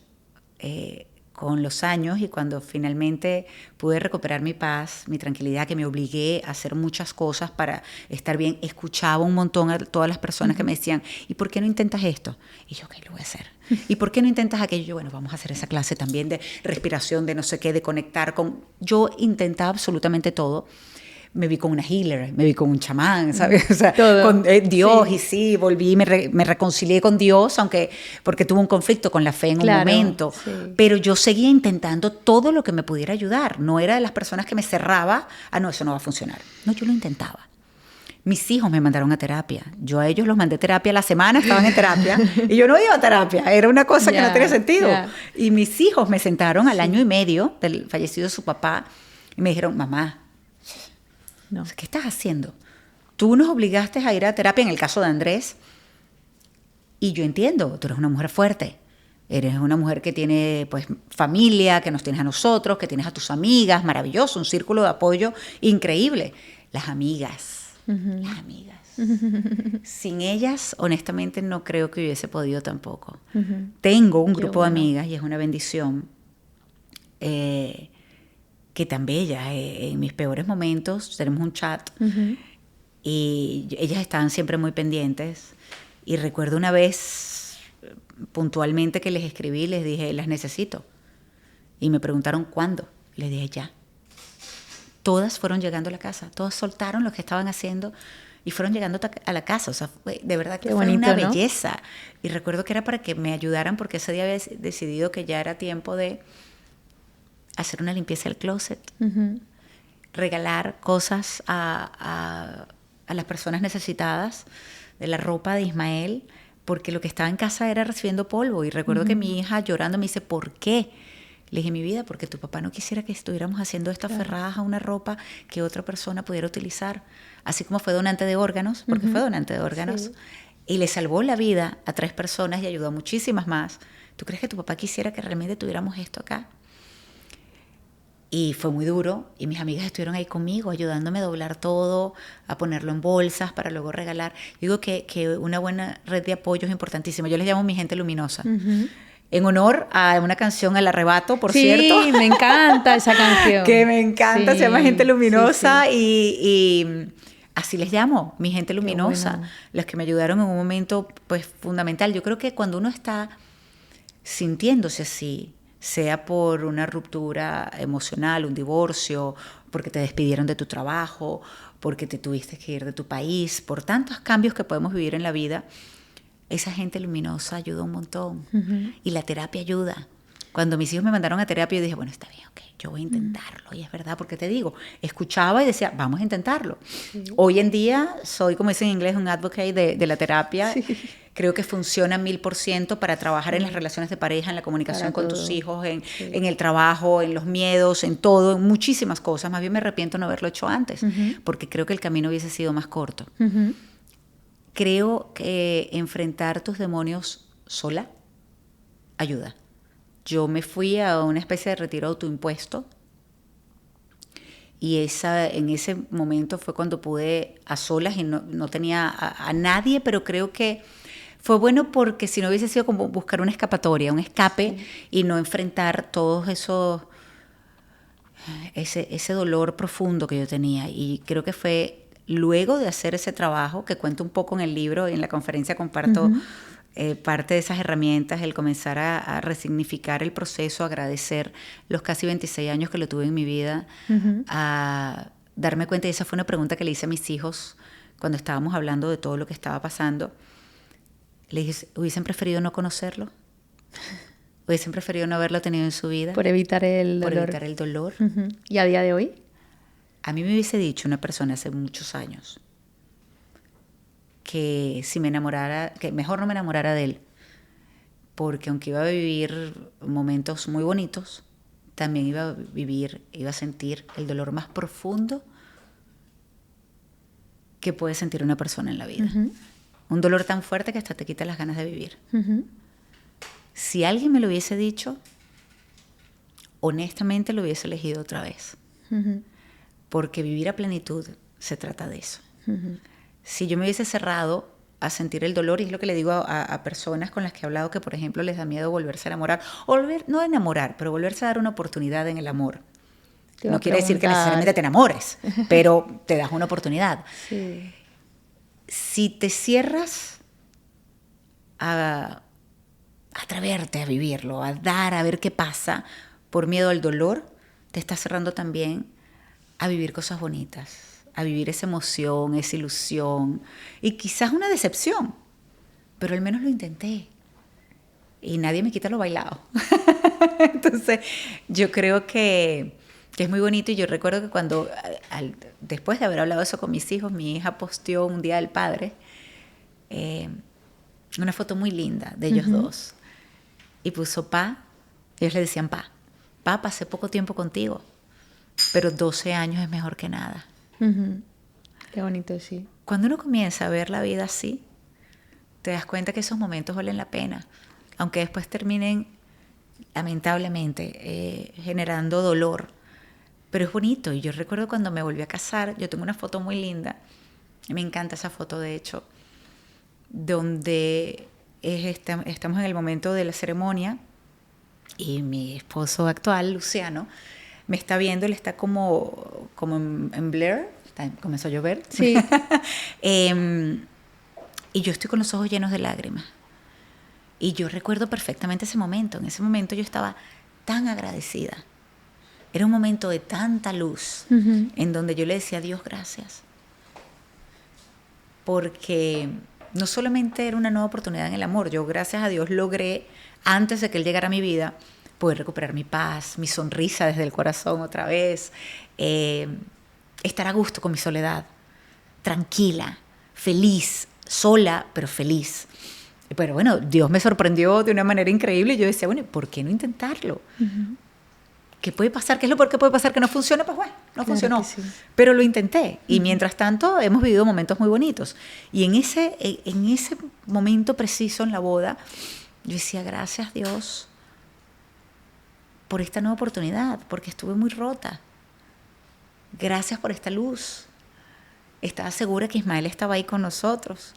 con los años y cuando finalmente pude recuperar mi paz, mi tranquilidad, que me obligué a hacer muchas cosas para estar bien, escuchaba un montón a todas las personas, uh-huh, que me decían, ¿y por qué no intentas esto? Y yo, ok, lo voy a hacer. ¿Y por qué no intentas aquello? Y yo, bueno, vamos a hacer esa clase también de respiración, de no sé qué, de conectar con... Yo intentaba absolutamente todo. Me vi con una healer, me vi con un chamán, ¿sabes? O sea, con Dios, sí. Y sí, volví y me reconcilié con Dios, porque tuve un conflicto con la fe en un momento. Sí. Pero yo seguía intentando todo lo que me pudiera ayudar. No era de las personas que me cerraba, no, eso no va a funcionar. No, yo lo intentaba. Mis hijos me mandaron a terapia. Yo a ellos los mandé a terapia, a la semana estaban en terapia y yo no iba a terapia. Era una cosa que no tenía sentido. Y mis hijos me sentaron al año y medio del fallecido de su papá y me dijeron, mamá, no. ¿Qué estás haciendo? Tú nos obligaste a ir a terapia, en el caso de Andrés, y yo entiendo, tú eres una mujer fuerte, eres una mujer que tiene pues familia, que nos tienes a nosotros, que tienes a tus amigas, maravilloso, un círculo de apoyo increíble. Las amigas, uh-huh, las amigas. Uh-huh. Sin ellas, honestamente, no creo que hubiese podido tampoco. Uh-huh. Tengo un grupo de amigas y es una bendición. Que tan bella, en mis peores momentos tenemos un chat, uh-huh, y ellas estaban siempre muy pendientes y recuerdo una vez puntualmente que les escribí, les dije, las necesito y me preguntaron cuándo, les dije ya. Todas fueron llegando a la casa, todas soltaron lo que estaban haciendo y fueron llegando a la casa, o sea, de verdad que fue una belleza, ¿no? Y recuerdo que era para que me ayudaran porque ese día había decidido que ya era tiempo de hacer una limpieza del closet, uh-huh, regalar cosas a las personas necesitadas de la ropa de Ismael, porque lo que estaba en casa era recibiendo polvo. Y recuerdo, uh-huh, que mi hija llorando me dice, ¿por qué? Le dije, mi vida, porque tu papá no quisiera que estuviéramos haciendo esto aferradas a una ropa que otra persona pudiera utilizar. Así como fue donante de órganos, porque, uh-huh, fue donante de órganos, sí, y le salvó la vida a 3 personas y ayudó a muchísimas más. ¿Tú crees que tu papá quisiera que realmente tuviéramos esto acá? Y fue muy duro y mis amigas estuvieron ahí conmigo ayudándome a doblar todo, a ponerlo en bolsas para luego regalar. Digo que una buena red de apoyo es importantísima. Yo les llamo mi gente luminosa. Uh-huh. En honor a una canción, El Arrebato, por cierto. Sí, me encanta esa canción. Que me encanta, sí, se llama Gente Luminosa, sí, sí. Y así les llamo, mi gente luminosa. Bueno. Las que me ayudaron en un momento pues fundamental. Yo creo que cuando uno está sintiéndose así, sea por una ruptura emocional, un divorcio, porque te despidieron de tu trabajo, porque te tuviste que ir de tu país, por tantos cambios que podemos vivir en la vida, esa gente luminosa ayuda un montón. Uh-huh. Y la terapia ayuda. Cuando mis hijos me mandaron a terapia, yo dije, bueno, está bien, ok, yo voy a intentarlo. Uh-huh. Y es verdad, porque te digo, escuchaba y decía, vamos a intentarlo. Sí. Hoy en día soy, como dicen en inglés, un advocate de la terapia. Sí. creo que funciona 1000% para trabajar en las relaciones de pareja, en la comunicación con tus hijos, en el trabajo, en los miedos, en todo, en muchísimas cosas. Más bien me arrepiento de no haberlo hecho antes, porque creo que el camino hubiese sido más corto. Creo que enfrentar tus demonios sola ayuda. Yo me fui a una especie de retiro autoimpuesto y en ese momento fue cuando pude a solas y no tenía a nadie, pero creo que fue bueno porque si no hubiese sido como buscar una escapatoria, un escape, y no enfrentar todos ese dolor profundo que yo tenía. Y creo que fue luego de hacer ese trabajo, que cuento un poco en el libro y en la conferencia comparto parte de esas herramientas, el comenzar a resignificar el proceso, agradecer los casi 26 años que lo tuve en mi vida, a darme cuenta, y esa fue una pregunta que le hice a mis hijos cuando estábamos hablando de todo lo que estaba pasando. Le dije, ¿hubiesen preferido no conocerlo? ¿Hubiesen preferido no haberlo tenido en su vida? Por evitar el dolor. Por evitar el dolor. ¿Y a día de hoy? A mí me hubiese dicho una persona hace muchos años que si me enamorara, que mejor no me enamorara de él, porque aunque iba a vivir momentos muy bonitos, también iba a sentir el dolor más profundo que puede sentir una persona en la vida. Un dolor tan fuerte que hasta te quita las ganas de vivir. Si alguien me lo hubiese dicho, honestamente lo hubiese elegido otra vez. Porque vivir a plenitud se trata de eso. Si yo me hubiese cerrado a sentir el dolor, y es lo que le digo a personas con las que he hablado que, por ejemplo, les da miedo volverse a enamorar, o no enamorar, pero volverse a dar una oportunidad en el amor. No quiere decir que necesariamente te enamores, pero te das una oportunidad. Sí. Si te cierras a atreverte a vivirlo, a ver qué pasa, por miedo al dolor, te estás cerrando también a vivir cosas bonitas, a vivir esa emoción, esa ilusión, y quizás una decepción, pero al menos lo intenté. Y nadie me quita lo bailado. Entonces, yo creo que es muy bonito, y yo recuerdo que cuando, después de haber hablado eso con mis hijos, mi hija posteó un Día del Padre, una foto muy linda de ellos dos, y puso ellos le decían pasé poco tiempo contigo, pero 12 años es mejor que nada. Qué bonito, sí. Cuando uno comienza a ver la vida así, te das cuenta que esos momentos valen la pena, aunque después terminen, lamentablemente, generando dolor. Pero es bonito. Y yo recuerdo cuando me volví a casar, yo tengo una foto muy linda, me encanta esa foto de hecho, donde estamos en el momento de la ceremonia y mi esposo actual, Luciano, me está viendo, él está como en Blair, comenzó a llover. Sí. Y yo estoy con los ojos llenos de lágrimas. Y yo recuerdo perfectamente ese momento. En ese momento yo estaba tan agradecida. Era un momento de tanta luz, en donde yo le decía a Dios gracias. Porque no solamente era una nueva oportunidad en el amor, yo gracias a Dios logré, antes de que Él llegara a mi vida, poder recuperar mi paz, mi sonrisa desde el corazón otra vez, estar a gusto con mi soledad, tranquila, feliz, sola, pero feliz. Pero bueno, Dios me sorprendió de una manera increíble y yo decía, bueno, ¿por qué no intentarlo? ¿Qué puede pasar? ¿Qué es lo peor que puede pasar? ¿Que no funcione? Pues bueno, no funcionó. Sí. Pero lo intenté. Y mientras tanto hemos vivido momentos muy bonitos. Y en ese momento preciso en la boda, yo decía, gracias Dios por esta nueva oportunidad, porque estuve muy rota. Gracias por esta luz. Estaba segura que Ismael estaba ahí con nosotros.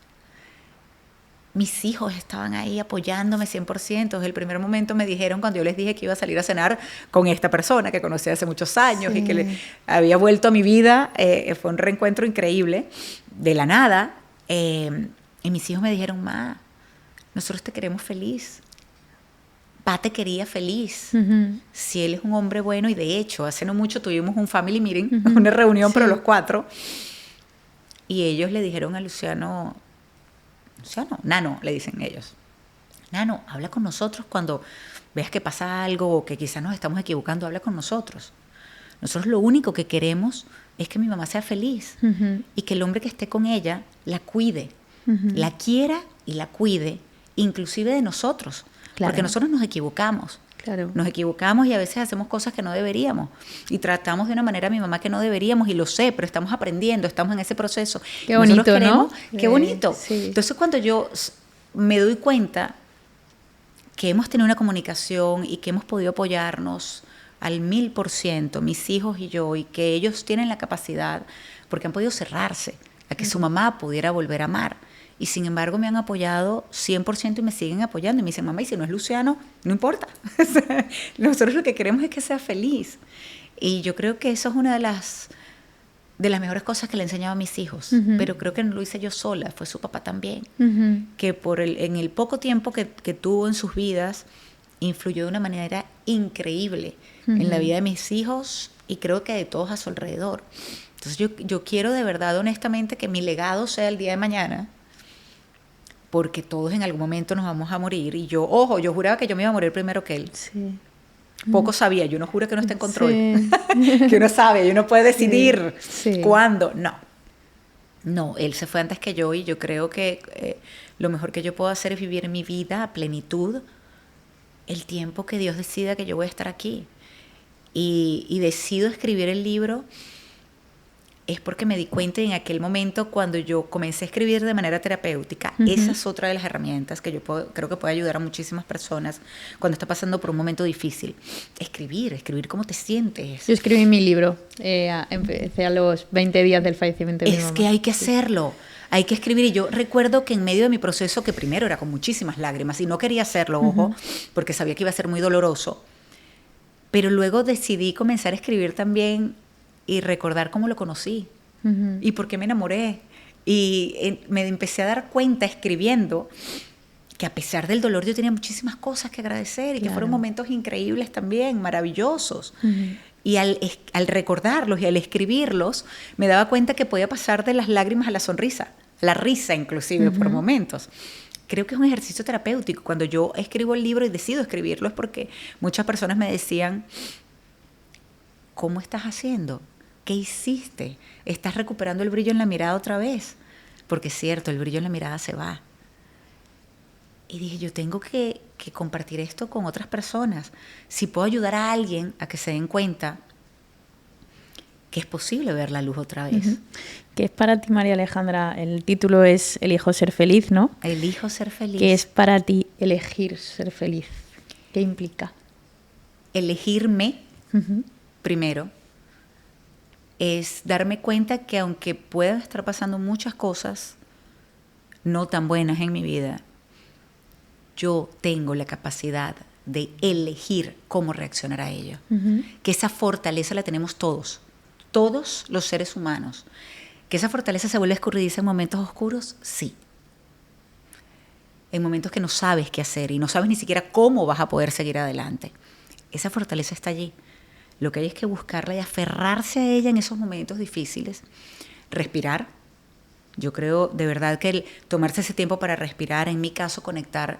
Mis hijos estaban ahí apoyándome 100%. Desde el primer momento me dijeron, cuando yo les dije que iba a salir a cenar con esta persona que conocí hace muchos años y que había vuelto a mi vida, fue un reencuentro increíble, de la nada. Y mis hijos me dijeron, Ma, nosotros te queremos feliz. Pa te quería feliz. Si él es un hombre bueno, y de hecho, hace no mucho tuvimos un family meeting, una reunión, pero los 4. Y ellos le dijeron a Luciano, Nano, le dicen ellos. Nano, habla con nosotros cuando veas que pasa algo o que quizás nos estamos equivocando, habla con nosotros. Nosotros lo único que queremos es que mi mamá sea feliz y que el hombre que esté con ella la cuide, la quiera y la cuide, inclusive de nosotros. Claro. Porque nosotros nos equivocamos. Claro. Nos equivocamos y a veces hacemos cosas que no deberíamos. Y tratamos de una manera a mi mamá que no deberíamos, y lo sé, pero estamos aprendiendo, estamos en ese proceso. Qué bonito, queremos, ¿no? Qué bonito. Sí. Entonces, cuando yo me doy cuenta que hemos tenido una comunicación y que hemos podido apoyarnos al 1000%, mis hijos y yo, y que ellos tienen la capacidad, porque han podido cerrarse a que su mamá pudiera volver a amar. Y sin embargo me han apoyado 100% y me siguen apoyando. Y me dicen, mamá, y si no es Luciano, no importa. Nosotros lo que queremos es que sea feliz. Y yo creo que eso es una de las mejores cosas que le he enseñado a mis hijos. Pero creo que no lo hice yo sola, fue su papá también. Que en el poco tiempo que tuvo en sus vidas, influyó de una manera increíble en la vida de mis hijos y creo que de todos a su alrededor. Entonces yo quiero de verdad, honestamente, que mi legado sea el día de mañana, porque todos en algún momento nos vamos a morir. Y yo juraba que yo me iba a morir primero que él. Sí. Poco sabía, yo no juro que no está en control. Sí. Que uno sabe, uno puede decidir Sí. cuándo. No, él se fue antes que yo y yo creo que lo mejor que yo puedo hacer es vivir mi vida a plenitud el tiempo que Dios decida que yo voy a estar aquí. Y decido escribir el libro es porque me di cuenta en aquel momento cuando yo comencé a escribir de manera terapéutica. Esa es otra de las herramientas que yo creo que puede ayudar a muchísimas personas cuando está pasando por un momento difícil. Escribir cómo te sientes. Yo escribí mi libro, empecé a los 20 días del fallecimiento de mi mamá. Es que hay que hacerlo, hay que escribir. Y yo recuerdo que en medio de mi proceso, que primero era con muchísimas lágrimas y no quería hacerlo, ojo, porque sabía que iba a ser muy doloroso, pero luego decidí comenzar a escribir también y recordar cómo lo conocí y por qué me enamoré. Y me empecé a dar cuenta escribiendo que a pesar del dolor yo tenía muchísimas cosas que agradecer y que fueron momentos increíbles también, maravillosos. Y al recordarlos y al escribirlos me daba cuenta que podía pasar de las lágrimas a la sonrisa, a la risa inclusive por momentos. Creo que es un ejercicio terapéutico. Cuando yo escribo el libro y decido escribirlo es porque muchas personas me decían, ¿cómo estás haciendo? ¿Qué hiciste? ¿Estás recuperando el brillo en la mirada otra vez? Porque es cierto, el brillo en la mirada se va. Y dije, yo tengo que compartir esto con otras personas. Si puedo ayudar a alguien a que se den cuenta que es posible ver la luz otra vez. ¿Qué es para ti, María Alejandra? El título es Elijo ser feliz, ¿no? Elijo ser feliz. ¿Qué es para ti elegir ser feliz? ¿Qué implica? Elegirme, primero, es darme cuenta que aunque pueda estar pasando muchas cosas no tan buenas en mi vida, yo tengo la capacidad de elegir cómo reaccionar a ello. Que esa fortaleza la tenemos todos los seres humanos. ¿Que esa fortaleza se vuelve escurridiza en momentos oscuros? Sí. En momentos que no sabes qué hacer y no sabes ni siquiera cómo vas a poder seguir adelante. Esa fortaleza está allí. Lo que hay es que buscarla y aferrarse a ella en esos momentos difíciles. Respirar. Yo creo de verdad que el tomarse ese tiempo para respirar, en mi caso conectar,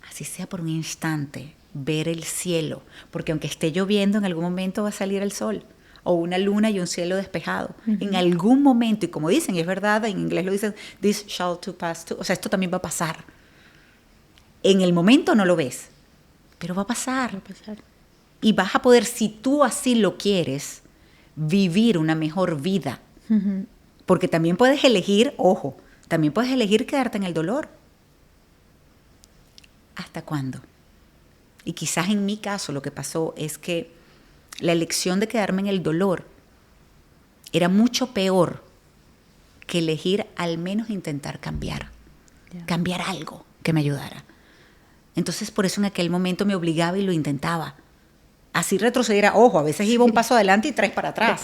así sea por un instante, ver el cielo, porque aunque esté lloviendo, en algún momento va a salir el sol, o una luna y un cielo despejado. En algún momento, y como dicen, y es verdad, en inglés lo dicen, this shall to pass too, o sea, esto también va a pasar. En el momento no lo ves, pero va a pasar. Va a pasar. Y vas a poder, si tú así lo quieres, vivir una mejor vida. Porque también puedes elegir, ojo, también puedes elegir quedarte en el dolor. ¿Hasta cuándo? Y quizás en mi caso lo que pasó es que la elección de quedarme en el dolor era mucho peor que elegir al menos intentar cambiar. Cambiar algo que me ayudara. Entonces por eso en aquel momento me obligaba y lo intentaba. Así retrocediera, ojo, a veces iba un paso adelante y tres para atrás.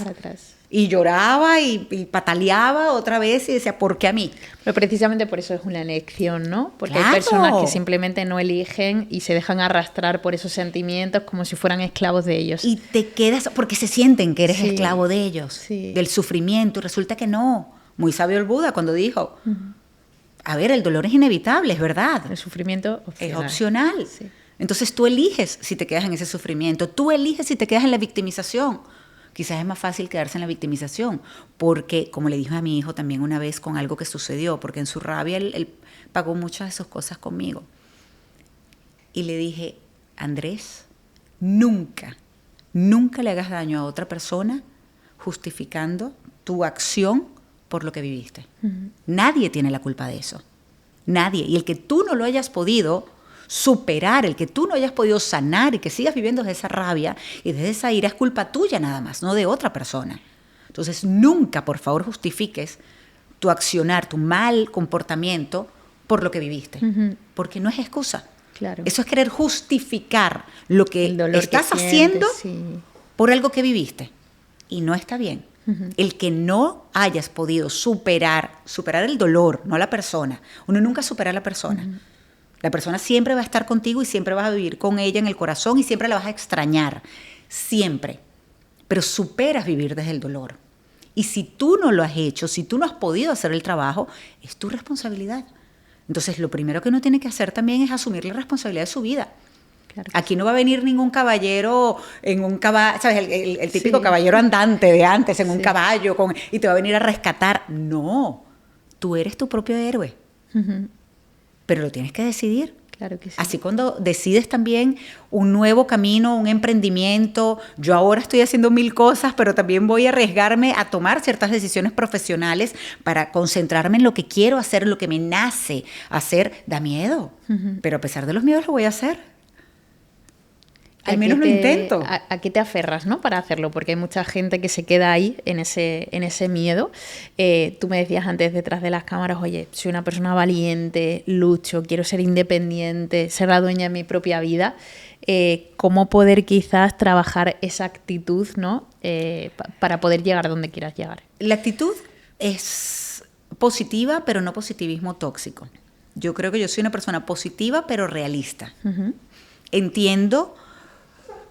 Y lloraba y pataleaba otra vez y decía, ¿por qué a mí? Pero precisamente por eso es una elección, ¿no? Porque ¡Claro! Hay personas que simplemente no eligen y se dejan arrastrar por esos sentimientos como si fueran esclavos de ellos. Y te quedas, porque se sienten que eres esclavo de ellos, del sufrimiento, y resulta que no. Muy sabio el Buda cuando dijo, a ver, el dolor es inevitable, es verdad. El sufrimiento es opcional. Sí. Entonces tú eliges si te quedas en ese sufrimiento, tú eliges si te quedas en la victimización, Quizás es más fácil quedarse en la victimización, porque, como le dije a mi hijo también una vez con algo que sucedió, porque en su rabia él pagó muchas de esas cosas conmigo. Y le dije, Andrés, nunca le hagas daño a otra persona justificando tu acción por lo que viviste. Nadie tiene la culpa de eso. Nadie. Y el que tú no lo hayas podido superar, el que tú no hayas podido sanar y que sigas viviendo desde esa rabia y desde esa ira es culpa tuya nada más, no de otra persona. Entonces, nunca, por favor, justifiques tu accionar, tu mal comportamiento por lo que viviste. Porque no es excusa. Claro. Eso es querer justificar lo que estás que haciendo sientes, por algo que viviste. Y no está bien. El que no hayas podido superar el dolor, no la persona. Uno nunca supera a la persona. La persona siempre va a estar contigo y siempre vas a vivir con ella en el corazón y siempre la vas a extrañar. Siempre. Pero superas vivir desde el dolor. Y si tú no lo has hecho, si tú no has podido hacer el trabajo, es tu responsabilidad. Entonces, lo primero que uno tiene que hacer también es asumir la responsabilidad de su vida. Claro. Aquí no va a venir ningún caballero en un caballo, ¿sabes? El típico caballero andante de antes, en un caballo, y te va a venir a rescatar. No, tú eres tu propio héroe. Pero lo tienes que decidir. Claro que sí. Así cuando decides también un nuevo camino, un emprendimiento, yo ahora estoy haciendo 1000 cosas, pero también voy a arriesgarme a tomar ciertas decisiones profesionales para concentrarme en lo que quiero hacer, en lo que me nace hacer. Da miedo, pero a pesar de los miedos lo voy a hacer. Al menos lo intento. ¿A qué te aferras, no? Para hacerlo, porque hay mucha gente que se queda ahí en ese miedo. Tú me decías antes detrás de las cámaras, oye, soy una persona valiente, lucho, quiero ser independiente, ser la dueña de mi propia vida. ¿Cómo poder quizás trabajar esa actitud, ¿no? Para poder llegar a donde quieras llegar? La actitud es positiva, pero no positivismo tóxico. Yo creo que yo soy una persona positiva, pero realista. Entiendo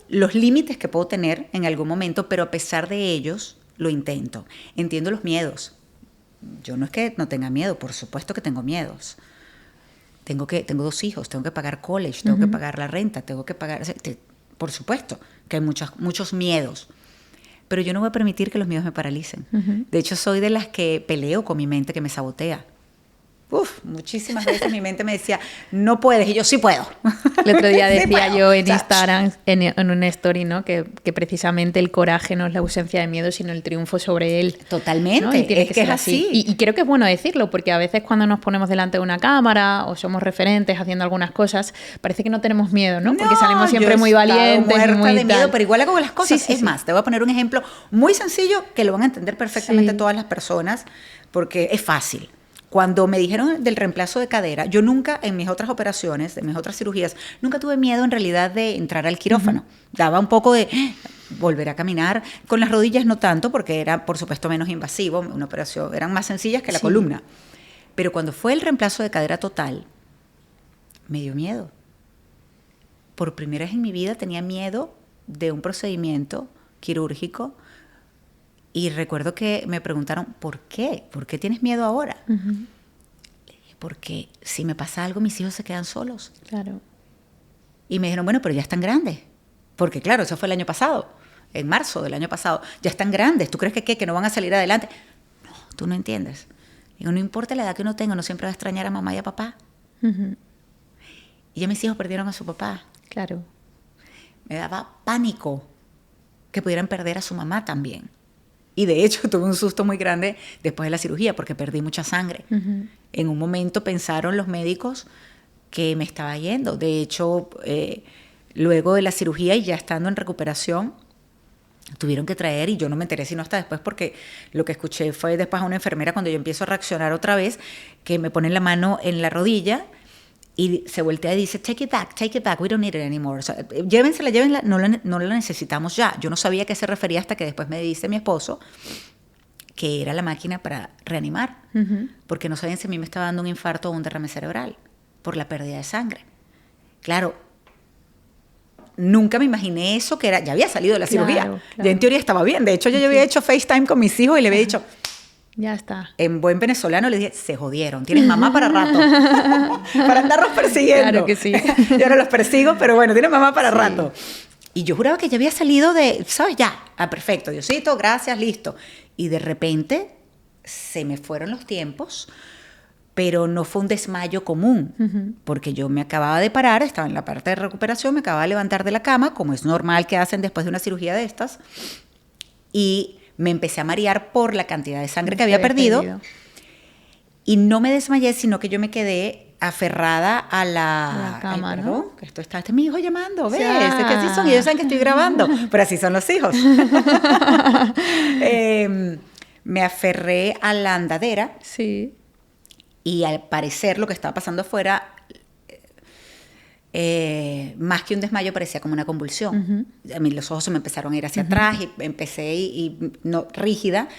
los límites que puedo tener en algún momento, pero a pesar de ellos, lo intento. Entiendo los miedos. Yo no es que no tenga miedo, por supuesto que tengo miedos. Tengo 2 hijos, tengo que pagar college, tengo que pagar la renta, tengo que pagar... Por supuesto que hay muchos miedos, pero yo no voy a permitir que los miedos me paralicen. De hecho, soy de las que peleo con mi mente, que me sabotea. Muchísimas veces mi mente me decía, no puedes, y yo sí puedo. El otro día decía sí yo en Instagram, en una story, ¿no? Que precisamente el coraje no es la ausencia de miedo, sino el triunfo sobre él. Totalmente, ¿no? Y tiene que ser es así. Y creo que es bueno decirlo, porque a veces cuando nos ponemos delante de una cámara o somos referentes haciendo algunas cosas, parece que no tenemos miedo, ¿no? Porque salimos siempre muy valientes. Muerta muy de miedo, pero igual hago las cosas. Sí, es más, te voy a poner un ejemplo muy sencillo que lo van a entender perfectamente todas las personas, porque es fácil. Cuando me dijeron del reemplazo de cadera, yo nunca en mis otras operaciones, en mis otras cirugías, nunca tuve miedo en realidad de entrar al quirófano. Daba un poco de volver a caminar. Con las rodillas no tanto, porque era, por supuesto, menos invasivo. Una operación, eran más sencillas que la columna. Pero cuando fue el reemplazo de cadera total, me dio miedo. Por primera vez en mi vida tenía miedo de un procedimiento quirúrgico. Y recuerdo que me preguntaron, ¿por qué? ¿Por qué tienes miedo ahora? Le dije, porque si me pasa algo, mis hijos se quedan solos. Claro. Y me dijeron, bueno, pero ya están grandes. Porque claro, eso fue el año pasado, en marzo del año pasado. Ya están grandes, ¿tú crees que no van a salir adelante? No, tú no entiendes. Digo, no importa la edad que uno tenga, uno siempre va a extrañar a mamá y a papá. Y ya mis hijos perdieron a su papá. Claro. Me daba pánico que pudieran perder a su mamá también. Y de hecho tuve un susto muy grande después de la cirugía porque perdí mucha sangre. En un momento pensaron los médicos que me estaba yendo. De hecho, luego de la cirugía y ya estando en recuperación, tuvieron que traer, y yo no me enteré sino hasta después, porque lo que escuché fue después a una enfermera cuando yo empiezo a reaccionar otra vez, que me ponen la mano en la rodilla y se voltea y dice, take it back, we don't need it anymore. O sea, llévenla, no la necesitamos ya. Yo no sabía a qué se refería hasta que después me dice mi esposo que era la máquina para reanimar, porque no sabían si a mí me estaba dando un infarto o un derrame cerebral por la pérdida de sangre. Claro, nunca me imaginé eso, que ya había salido de la cirugía. Claro. Ya en teoría estaba bien. De hecho, yo ya había hecho FaceTime con mis hijos y le había dicho... Ya está. En buen venezolano le dije, se jodieron, tienes mamá para rato. Para andarlos persiguiendo. Claro que sí. Yo no los persigo, pero bueno, tienes mamá para rato. Y yo juraba que ya había salido de, ¿sabes? Ya, perfecto, Diosito, gracias, listo. Y de repente se me fueron los tiempos, pero no fue un desmayo común, porque yo me acababa de parar, estaba en la parte de recuperación, me acababa de levantar de la cama, como es normal que hacen después de una cirugía de estas, y me empecé a marear por la cantidad de sangre que había perdido. Y no me desmayé, sino que yo me quedé aferrada a la cama, perdón, ¿no? que esto está, este es mi hijo llamando, ¿ves? Ya. Es que así son, y ellos saben que estoy grabando, pero así son los hijos. Me aferré a la andadera. Sí. Y al parecer lo que estaba pasando afuera, más que un desmayo, parecía como una convulsión. A mí los ojos se me empezaron a ir hacia atrás y empecé no, rígida.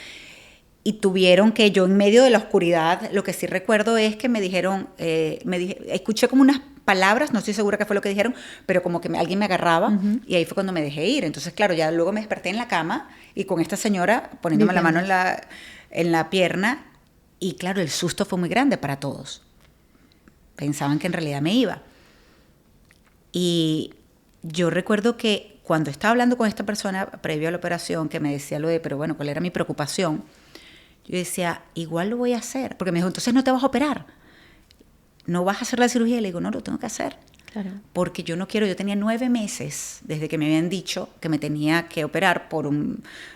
Y tuvieron que yo en medio de la oscuridad, lo que sí recuerdo es que me dijeron, escuché como unas palabras, no estoy segura qué fue lo que dijeron, pero como que alguien me agarraba y ahí fue cuando me dejé ir. Entonces, claro, ya luego me desperté en la cama y con esta señora poniéndome la mano en la pierna y claro, el susto fue muy grande para todos. Pensaban que en realidad me iba. Y yo recuerdo que cuando estaba hablando con esta persona previo a la operación, que me decía lo de, pero bueno, ¿cuál era mi preocupación? Yo decía, igual lo voy a hacer. Porque me dijo, entonces no te vas a operar. ¿No vas a hacer la cirugía? Y le digo, no, lo tengo que hacer. Claro. Porque yo no quiero, yo tenía 9 meses desde que me habían dicho que me tenía que operar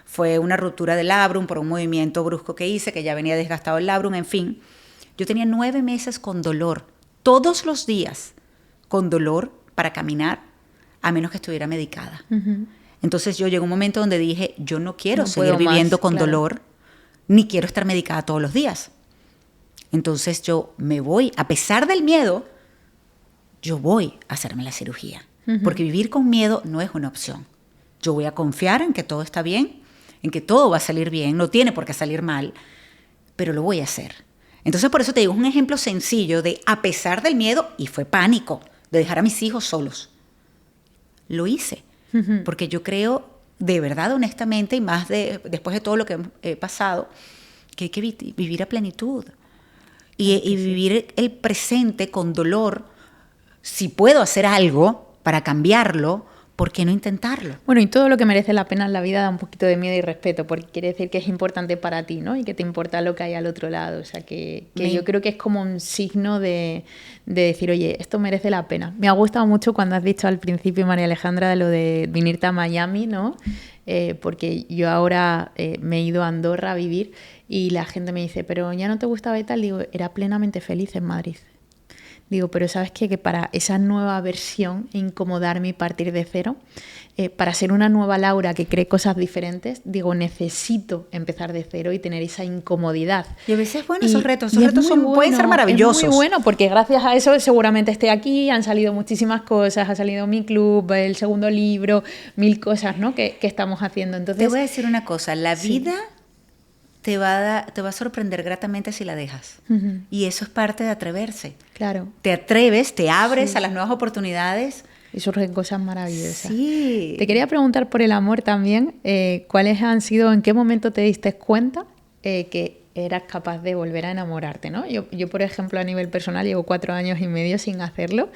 fue una ruptura del labrum, por un movimiento brusco que hice, que ya venía desgastado el labrum, en fin. Yo tenía 9 meses con dolor, todos los días, con dolor para caminar, a menos que estuviera medicada. Entonces yo llegó un momento donde dije, yo no quiero seguir viviendo con dolor, ni quiero estar medicada todos los días. Entonces yo me voy, a pesar del miedo, yo voy a hacerme la cirugía. Porque vivir con miedo no es una opción. Yo voy a confiar en que todo está bien, en que todo va a salir bien, no tiene por qué salir mal, pero lo voy a hacer. Entonces por eso te digo, es un ejemplo sencillo de, a pesar del miedo, y fue pánico, de dejar a mis hijos solos. Lo hice, porque yo creo, de verdad, honestamente, y más después de todo lo que he pasado, que hay que vivir a plenitud. Y vivir el presente con dolor. Si puedo hacer algo para cambiarlo, ¿por qué no intentarlo? Bueno, y todo lo que merece la pena en la vida da un poquito de miedo y respeto, porque quiere decir que es importante para ti, ¿no? Y que te importa lo que hay al otro lado. O sea, que yo creo que es como un signo de decir, oye, esto merece la pena. Me ha gustado mucho cuando has dicho al principio, María Alejandra, de lo de venirte a Miami, ¿no? Porque yo ahora me he ido a Andorra a vivir y la gente me dice, pero ya no te gustaba y tal. Digo, era plenamente feliz en Madrid. Digo, pero ¿sabes qué? Que para esa nueva versión, incomodarme y partir de cero, para ser una nueva Laura que cree cosas diferentes, digo, necesito empezar de cero y tener esa incomodidad. Y a veces, bueno, esos retos pueden ser maravillosos. Es muy bueno, porque gracias a eso seguramente estoy aquí, han salido muchísimas cosas, ha salido mi club, el segundo libro, 1000 cosas, ¿no? que estamos haciendo. Entonces, te voy a decir una cosa, la vida te va a sorprender gratamente si la dejas. Y eso es parte de atreverse. Claro. Te atreves, te abres a las nuevas oportunidades. Y surgen cosas maravillosas. Sí. Te quería preguntar por el amor también. ¿Cuáles han sido, en qué momento te diste cuenta que eras capaz de volver a enamorarte, ¿no? Yo, por ejemplo, a nivel personal, llevo 4 años y medio sin hacerlo.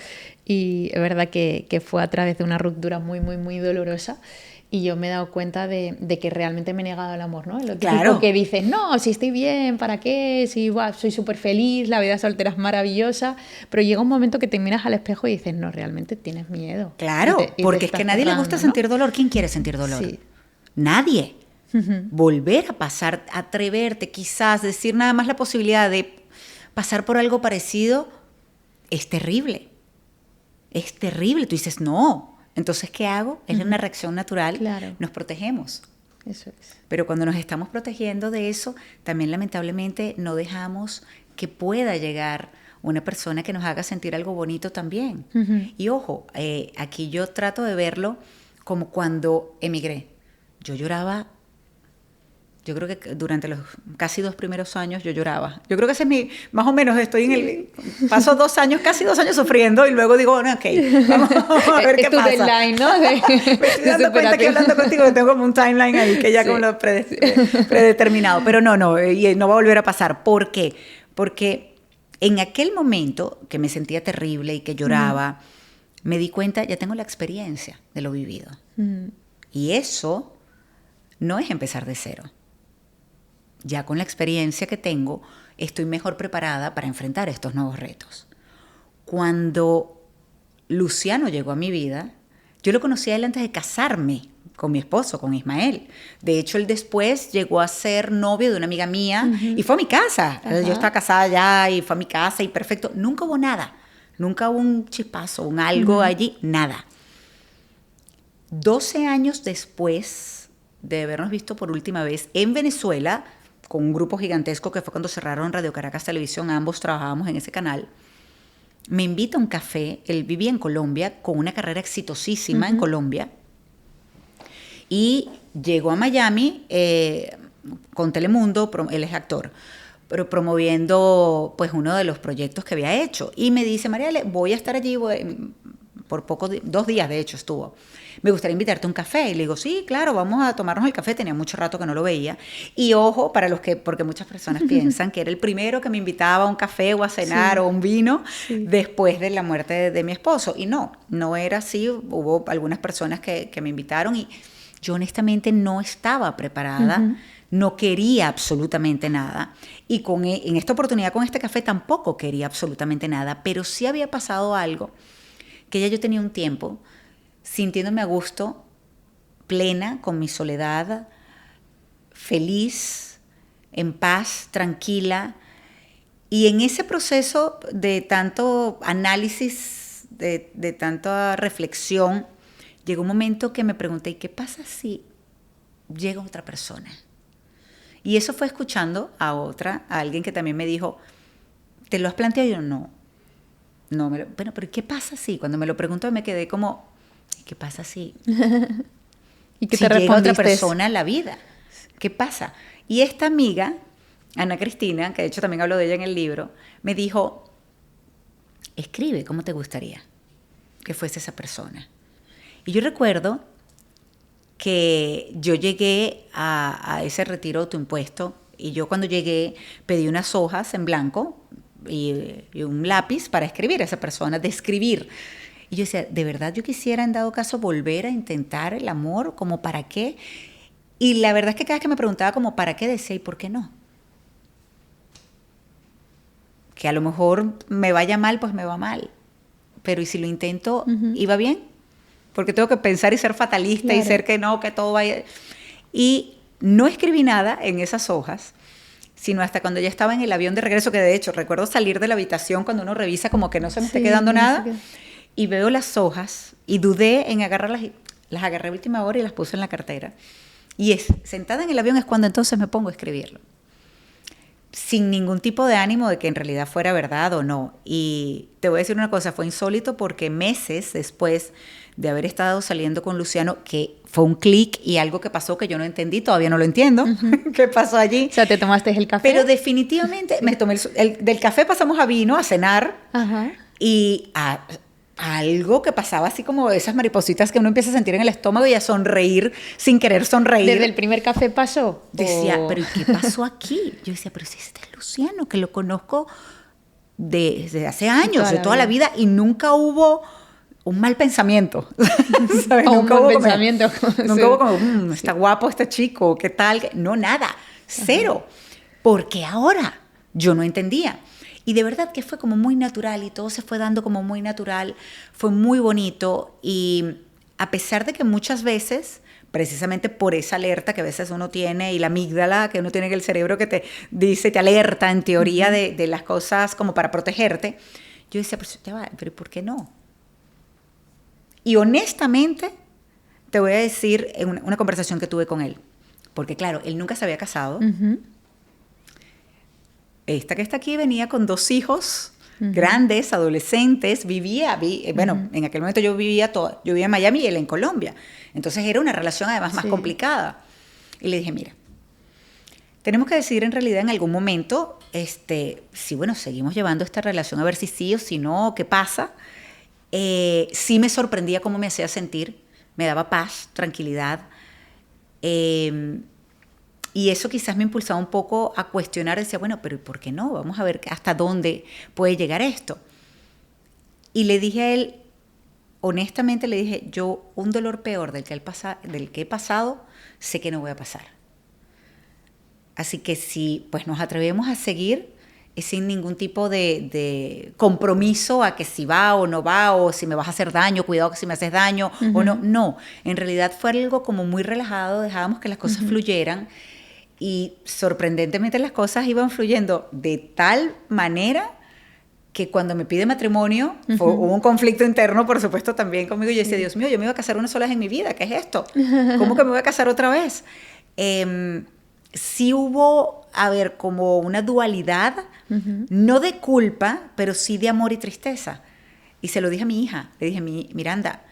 Y es verdad que fue a través de una ruptura muy, muy, muy dolorosa. Y yo me he dado cuenta de que realmente me he negado al amor, ¿no? Lo típico que dices, no, si estoy bien, ¿para qué? Si soy súper feliz, la vida soltera es maravillosa. Pero llega un momento que te miras al espejo y dices, no, realmente tienes miedo. Claro, porque es que a nadie le gusta sentir dolor. ¿Quién quiere sentir dolor? Sí. Nadie. Volver a pasar, atreverte, quizás decir nada más la posibilidad de pasar por algo parecido, es terrible. Es terrible. Tú dices, no. Entonces, ¿qué hago? Es una reacción natural. Claro. Nos protegemos. Eso es. Pero cuando nos estamos protegiendo de eso, también lamentablemente no dejamos que pueda llegar una persona que nos haga sentir algo bonito también. Y ojo, aquí yo trato de verlo como cuando emigré. Yo lloraba. Yo creo que durante los casi 2 primeros años yo lloraba. Yo creo que ese es más o menos, paso 2 años, casi 2 años sufriendo y luego digo, bueno, ok, vamos a ver qué pasa. Es tu deadline, ¿no? Me estoy dando cuenta que hablando contigo que tengo como un timeline ahí que ya como lo predeterminado. Pero no, y no va a volver a pasar. ¿Por qué? Porque en aquel momento que me sentía terrible y que lloraba, me di cuenta, ya tengo la experiencia de lo vivido. Y eso no es empezar de cero. Ya con la experiencia que tengo, estoy mejor preparada para enfrentar estos nuevos retos. Cuando Luciano llegó a mi vida, yo lo conocí a él antes de casarme con mi esposo, con Ismael. De hecho, él después llegó a ser novio de una amiga mía y fue a mi casa. Yo estaba casada ya y fue a mi casa y perfecto. Nunca hubo nada. Nunca hubo un chispazo, un algo allí, nada. 12 años después de habernos visto por última vez en Venezuela, con un grupo gigantesco que fue cuando cerraron Radio Caracas Televisión, ambos trabajábamos en ese canal, me invita a un café. Él vivía en Colombia con una carrera exitosísima en Colombia y llegó a Miami con Telemundo, él es actor, pero promoviendo pues uno de los proyectos que había hecho y me dice: Mariale, voy a estar allí por 2 días de hecho estuvo. Me gustaría invitarte a un café. Y le digo, sí, claro, vamos a tomarnos el café. Tenía mucho rato que no lo veía. Y ojo, porque muchas personas piensan que era el primero que me invitaba a un café o a cenar o un vino después de la muerte de mi esposo. Y no era así. Hubo algunas personas que me invitaron y yo honestamente no estaba preparada. No quería absolutamente nada. Y en esta oportunidad con este café tampoco quería absolutamente nada. Pero sí había pasado algo que ya yo tenía un tiempo sintiéndome a gusto, plena, con mi soledad, feliz, en paz, tranquila. Y en ese proceso de tanto análisis, de tanta reflexión, llegó un momento que me pregunté, ¿y qué pasa si llega otra persona? Y eso fue escuchando a alguien que también me dijo, ¿te lo has planteado? Y yo, no. Bueno, pero ¿qué pasa si? Cuando me lo preguntó me quedé como, ¿qué pasa si? ¿Y qué si te llega otra respondiste? persona a la vida? ¿Qué pasa? Y esta amiga, Ana Cristina, que de hecho también hablo de ella en el libro, me dijo, escribe cómo te gustaría que fuese esa persona. Y yo recuerdo que yo llegué a ese retiro autoimpuesto y yo cuando llegué pedí unas hojas en blanco y un lápiz para escribir a esa persona, describir. Y yo decía, de verdad yo quisiera en dado caso volver a intentar el amor, ¿como para qué? Y la verdad es que cada vez que me preguntaba como para qué, decía, ¿y por qué no? Que a lo mejor me vaya mal, pues me va mal. Pero ¿y si lo intento, iba bien? Porque tengo que pensar y ser fatalista y ser que no, que todo vaya. Y no escribí nada en esas hojas, sino hasta cuando ya estaba en el avión de regreso, que de hecho recuerdo salir de la habitación cuando uno revisa como que no se me esté quedando nada, y veo las hojas y dudé en agarrarlas, las agarré a última hora y las puse en la cartera. Y sentada en el avión es cuando entonces me pongo a escribirlo, sin ningún tipo de ánimo de que en realidad fuera verdad o no. Y te voy a decir una cosa, fue insólito porque meses después de haber estado saliendo con Luciano, que fue un clic y algo que pasó que yo no entendí, todavía no lo entiendo, qué pasó allí. O sea, ¿te tomaste el café? Pero definitivamente me tomé del café pasamos a vino, a cenar, y a algo que pasaba así como esas maripositas que uno empieza a sentir en el estómago y a sonreír sin querer sonreír. ¿Desde el primer café pasó? Decía, ¿pero qué pasó aquí? Yo decía, pero si este es Luciano, que lo conozco desde hace años, de toda la vida, y nunca hubo un mal pensamiento. ¿Sabes? Nunca hubo pensamiento. Nunca hubo como, está guapo este chico, ¿qué tal? No, nada, cero. Porque ahora yo no entendía. Y de verdad que fue como muy natural y todo se fue dando como muy natural, fue muy bonito y a pesar de que muchas veces, precisamente por esa alerta que a veces uno tiene y la amígdala que uno tiene en el cerebro que te dice, te alerta en teoría de las cosas como para protegerte, yo decía, pero ¿por qué no? Y honestamente te voy a decir en una conversación que tuve con él, porque claro, él nunca se había casado. Esta que está aquí venía con 2 hijos grandes, adolescentes, bueno, en aquel momento yo vivía en Miami y él en Colombia. Entonces era una relación además más complicada. Y le dije, mira, tenemos que decidir en realidad en algún momento si, bueno, seguimos llevando esta relación a ver si sí o si no, qué pasa. Sí me sorprendía cómo me hacía sentir, me daba paz, tranquilidad. Y eso quizás me impulsaba un poco a cuestionar, decía, bueno, pero ¿por qué no? Vamos a ver hasta dónde puede llegar esto. Y le dije a él, honestamente le dije, yo un dolor peor del que he pasado, sé que no voy a pasar. Así que si pues nos atrevemos a seguir, es sin ningún tipo de compromiso a que si va o no va, o si me vas a hacer daño, cuidado que si me haces daño, o no. No, en realidad fue algo como muy relajado, dejábamos que las cosas fluyeran, y sorprendentemente las cosas iban fluyendo de tal manera que cuando me pide matrimonio, hubo un conflicto interno, por supuesto, también conmigo. Yo decía, Dios mío, yo me iba a casar una sola vez en mi vida, ¿qué es esto? ¿Cómo que me voy a casar otra vez? Sí hubo, a ver, como una dualidad, no de culpa, pero sí de amor y tristeza. Y se lo dije a mi hija, le dije, Miranda,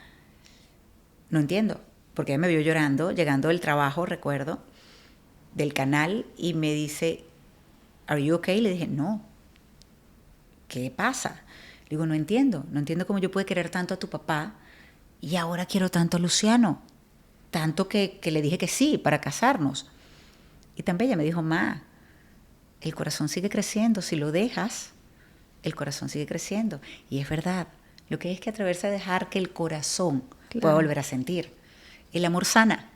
no entiendo, porque ella me vio llorando, llegando del trabajo, recuerdo, del canal, y me dice, ¿Are you okay? Le dije, no. ¿Qué pasa? Le digo, no entiendo cómo yo puedo querer tanto a tu papá y ahora quiero tanto a Luciano, tanto que le dije que sí para casarnos. Y tan bella me dijo, ma, el corazón sigue creciendo, si lo dejas, el corazón sigue creciendo. Y es verdad, lo que hay es que atreverse a dejar que el corazón pueda volver a sentir. El amor sana.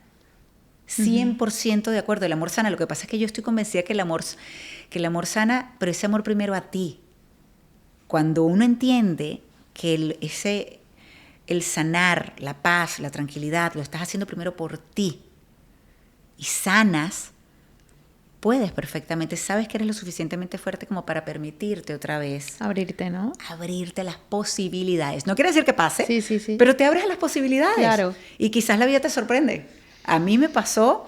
100% de acuerdo, el amor sana. Lo que pasa es que yo estoy convencida que el amor sana, pero ese amor primero a ti. Cuando uno entiende que el sanar, la paz, la tranquilidad, lo estás haciendo primero por ti y sanas, puedes perfectamente, sabes que eres lo suficientemente fuerte como para permitirte otra vez. Abrirte, ¿no? Abrirte a las posibilidades. No quiere decir que pase, sí. pero te abres a las posibilidades. Claro. Y quizás la vida te sorprende. A mí me pasó,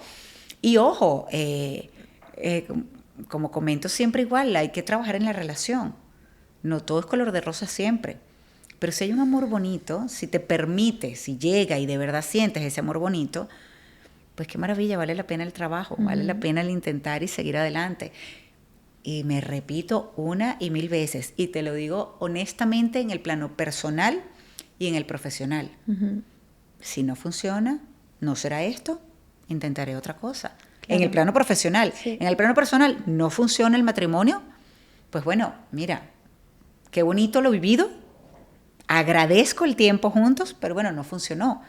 y ojo, como comento siempre igual, hay que trabajar en la relación. No todo es color de rosa siempre, pero si hay un amor bonito, si te permite, si llega y de verdad sientes ese amor bonito, pues qué maravilla, vale la pena el trabajo, vale la pena el intentar y seguir adelante. Y me repito 1 y 1000 veces, y te lo digo honestamente en el plano personal y en el profesional. Si no funciona, no será esto, intentaré otra cosa. Claro. En el plano profesional. Sí. En el plano personal, no funciona el matrimonio, pues bueno, mira, qué bonito lo vivido, agradezco el tiempo juntos, pero bueno, no funcionó.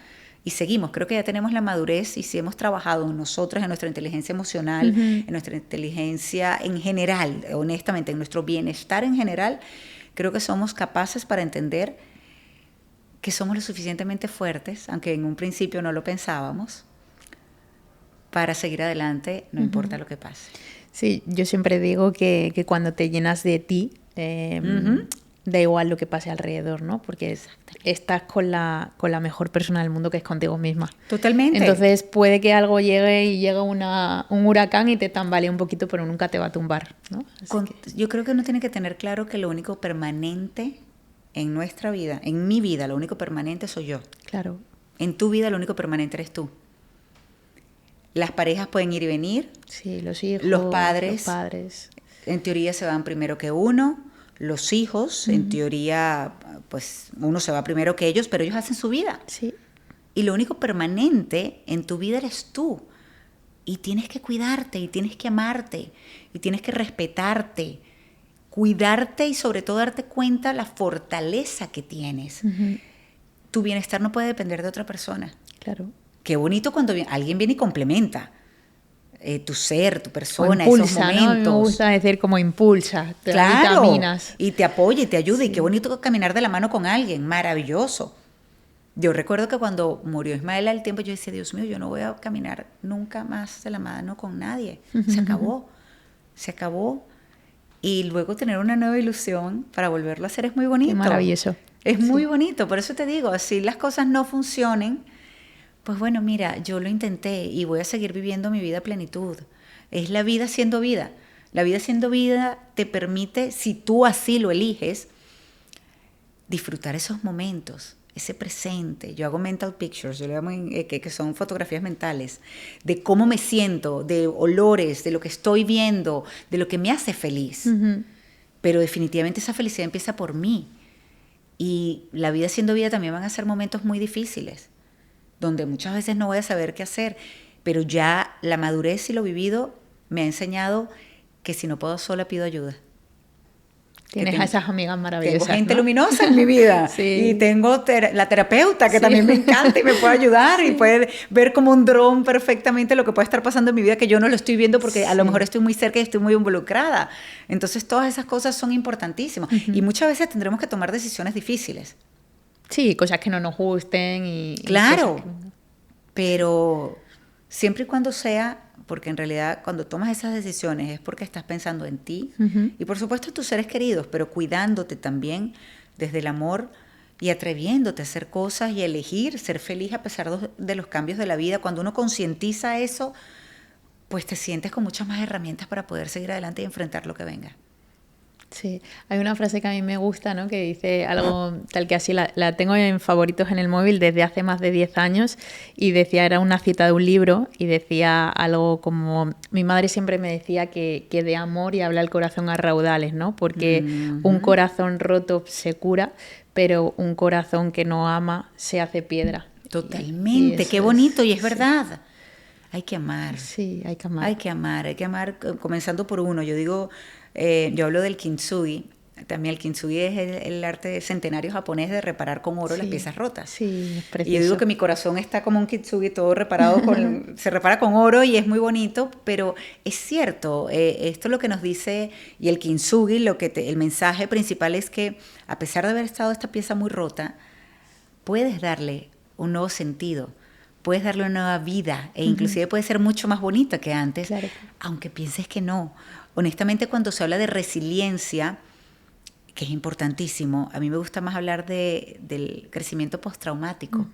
Y seguimos, creo que ya tenemos la madurez, y si hemos trabajado en nosotros, en nuestra inteligencia emocional, en nuestra inteligencia en general, honestamente, en nuestro bienestar en general, creo que somos capaces para entender que somos lo suficientemente fuertes, aunque en un principio no lo pensábamos, para seguir adelante, no importa lo que pase. Sí, yo siempre digo que cuando te llenas de ti, da igual lo que pase alrededor, ¿no? Porque estás con la mejor persona del mundo, que es contigo misma. Totalmente. Entonces puede que algo llegue y llegue un huracán y te tambalee un poquito, pero nunca te va a tumbar, ¿no? Yo creo que uno tiene que tener claro que lo único permanente en nuestra vida, en mi vida, lo único permanente soy yo. Claro. En tu vida lo único permanente eres tú. Las parejas pueden ir y venir. Sí, los hijos. Los padres. En teoría se van primero que uno. Los hijos, en teoría, pues uno se va primero que ellos, pero ellos hacen su vida. Sí. Y lo único permanente en tu vida eres tú. Y tienes que cuidarte, y tienes que amarte, y tienes que respetarte, cuidarte, y sobre todo darte cuenta la fortaleza que tienes. Tu bienestar no puede depender de otra persona. Claro. Qué bonito cuando alguien viene y complementa tu ser, tu persona, impulsa, esos momentos. ¿no? A mí me gusta decir como impulsa, te claro, vitaminas. Y te apoya y te ayuda, y qué bonito caminar de la mano con alguien, maravilloso. Yo recuerdo que cuando murió Ismael al tiempo, yo decía, Dios mío, yo no voy a caminar nunca más de la mano con nadie. Se acabó. Y luego tener una nueva ilusión para volverlo a hacer es muy bonito. Qué maravilloso. Es muy bonito, por eso te digo, si las cosas no funcionen, pues bueno, mira, yo lo intenté y voy a seguir viviendo mi vida a plenitud. Es la vida siendo vida. La vida siendo vida te permite, si tú así lo eliges, disfrutar esos momentos, ese presente. Yo hago mental pictures, yo le llamo que son fotografías mentales, de cómo me siento, de olores, de lo que estoy viendo, de lo que me hace feliz. Pero definitivamente esa felicidad empieza por mí. Y la vida siendo vida también van a ser momentos muy difíciles, donde muchas veces no voy a saber qué hacer, pero ya la madurez y lo vivido me ha enseñado que si no puedo sola, pido ayuda. Tienes a esas amigas maravillosas. Tengo gente ¿no? luminosa en mi vida. Sí. Y tengo la terapeuta que también me encanta y me puede ayudar y puede ver como un dron perfectamente lo que puede estar pasando en mi vida que yo no lo estoy viendo porque a lo mejor estoy muy cerca y estoy muy involucrada. Entonces todas esas cosas son importantísimas. Y muchas veces tendremos que tomar decisiones difíciles. Sí, cosas que no nos gusten y claro, pero siempre y cuando sea, porque en realidad cuando tomas esas decisiones es porque estás pensando en ti y por supuesto en tus seres queridos, pero cuidándote también desde el amor y atreviéndote a hacer cosas y elegir ser feliz a pesar de los cambios de la vida. Cuando uno concientiza eso, pues te sientes con muchas más herramientas para poder seguir adelante y enfrentar lo que venga. Sí, hay una frase que a mí me gusta, ¿no? Que dice algo tal que así, la tengo en favoritos en el móvil desde hace más de 10 años y decía, era una cita de un libro y decía algo como, mi madre siempre me decía que de amor y habla el corazón a raudales, ¿no? Porque un corazón roto se cura, pero un corazón que no ama se hace piedra. Totalmente, qué bonito y es verdad. Hay que amar. Sí, hay que amar. Hay que amar, comenzando por uno. Yo digo, yo hablo del kintsugi. También el kintsugi es el arte centenario japonés de reparar con oro las piezas rotas. Sí, es precioso. Y yo digo que mi corazón está como un kintsugi, todo reparado, se repara con oro y es muy bonito, pero es cierto, esto es lo que nos dice, y el kintsugi, el mensaje principal es que a pesar de haber estado esta pieza muy rota, puedes darle un nuevo sentido. Puedes darle una nueva vida e inclusive puede ser mucho más bonita que antes, claro, aunque pienses que no. Honestamente, cuando se habla de resiliencia, que es importantísimo, a mí me gusta más hablar del crecimiento postraumático,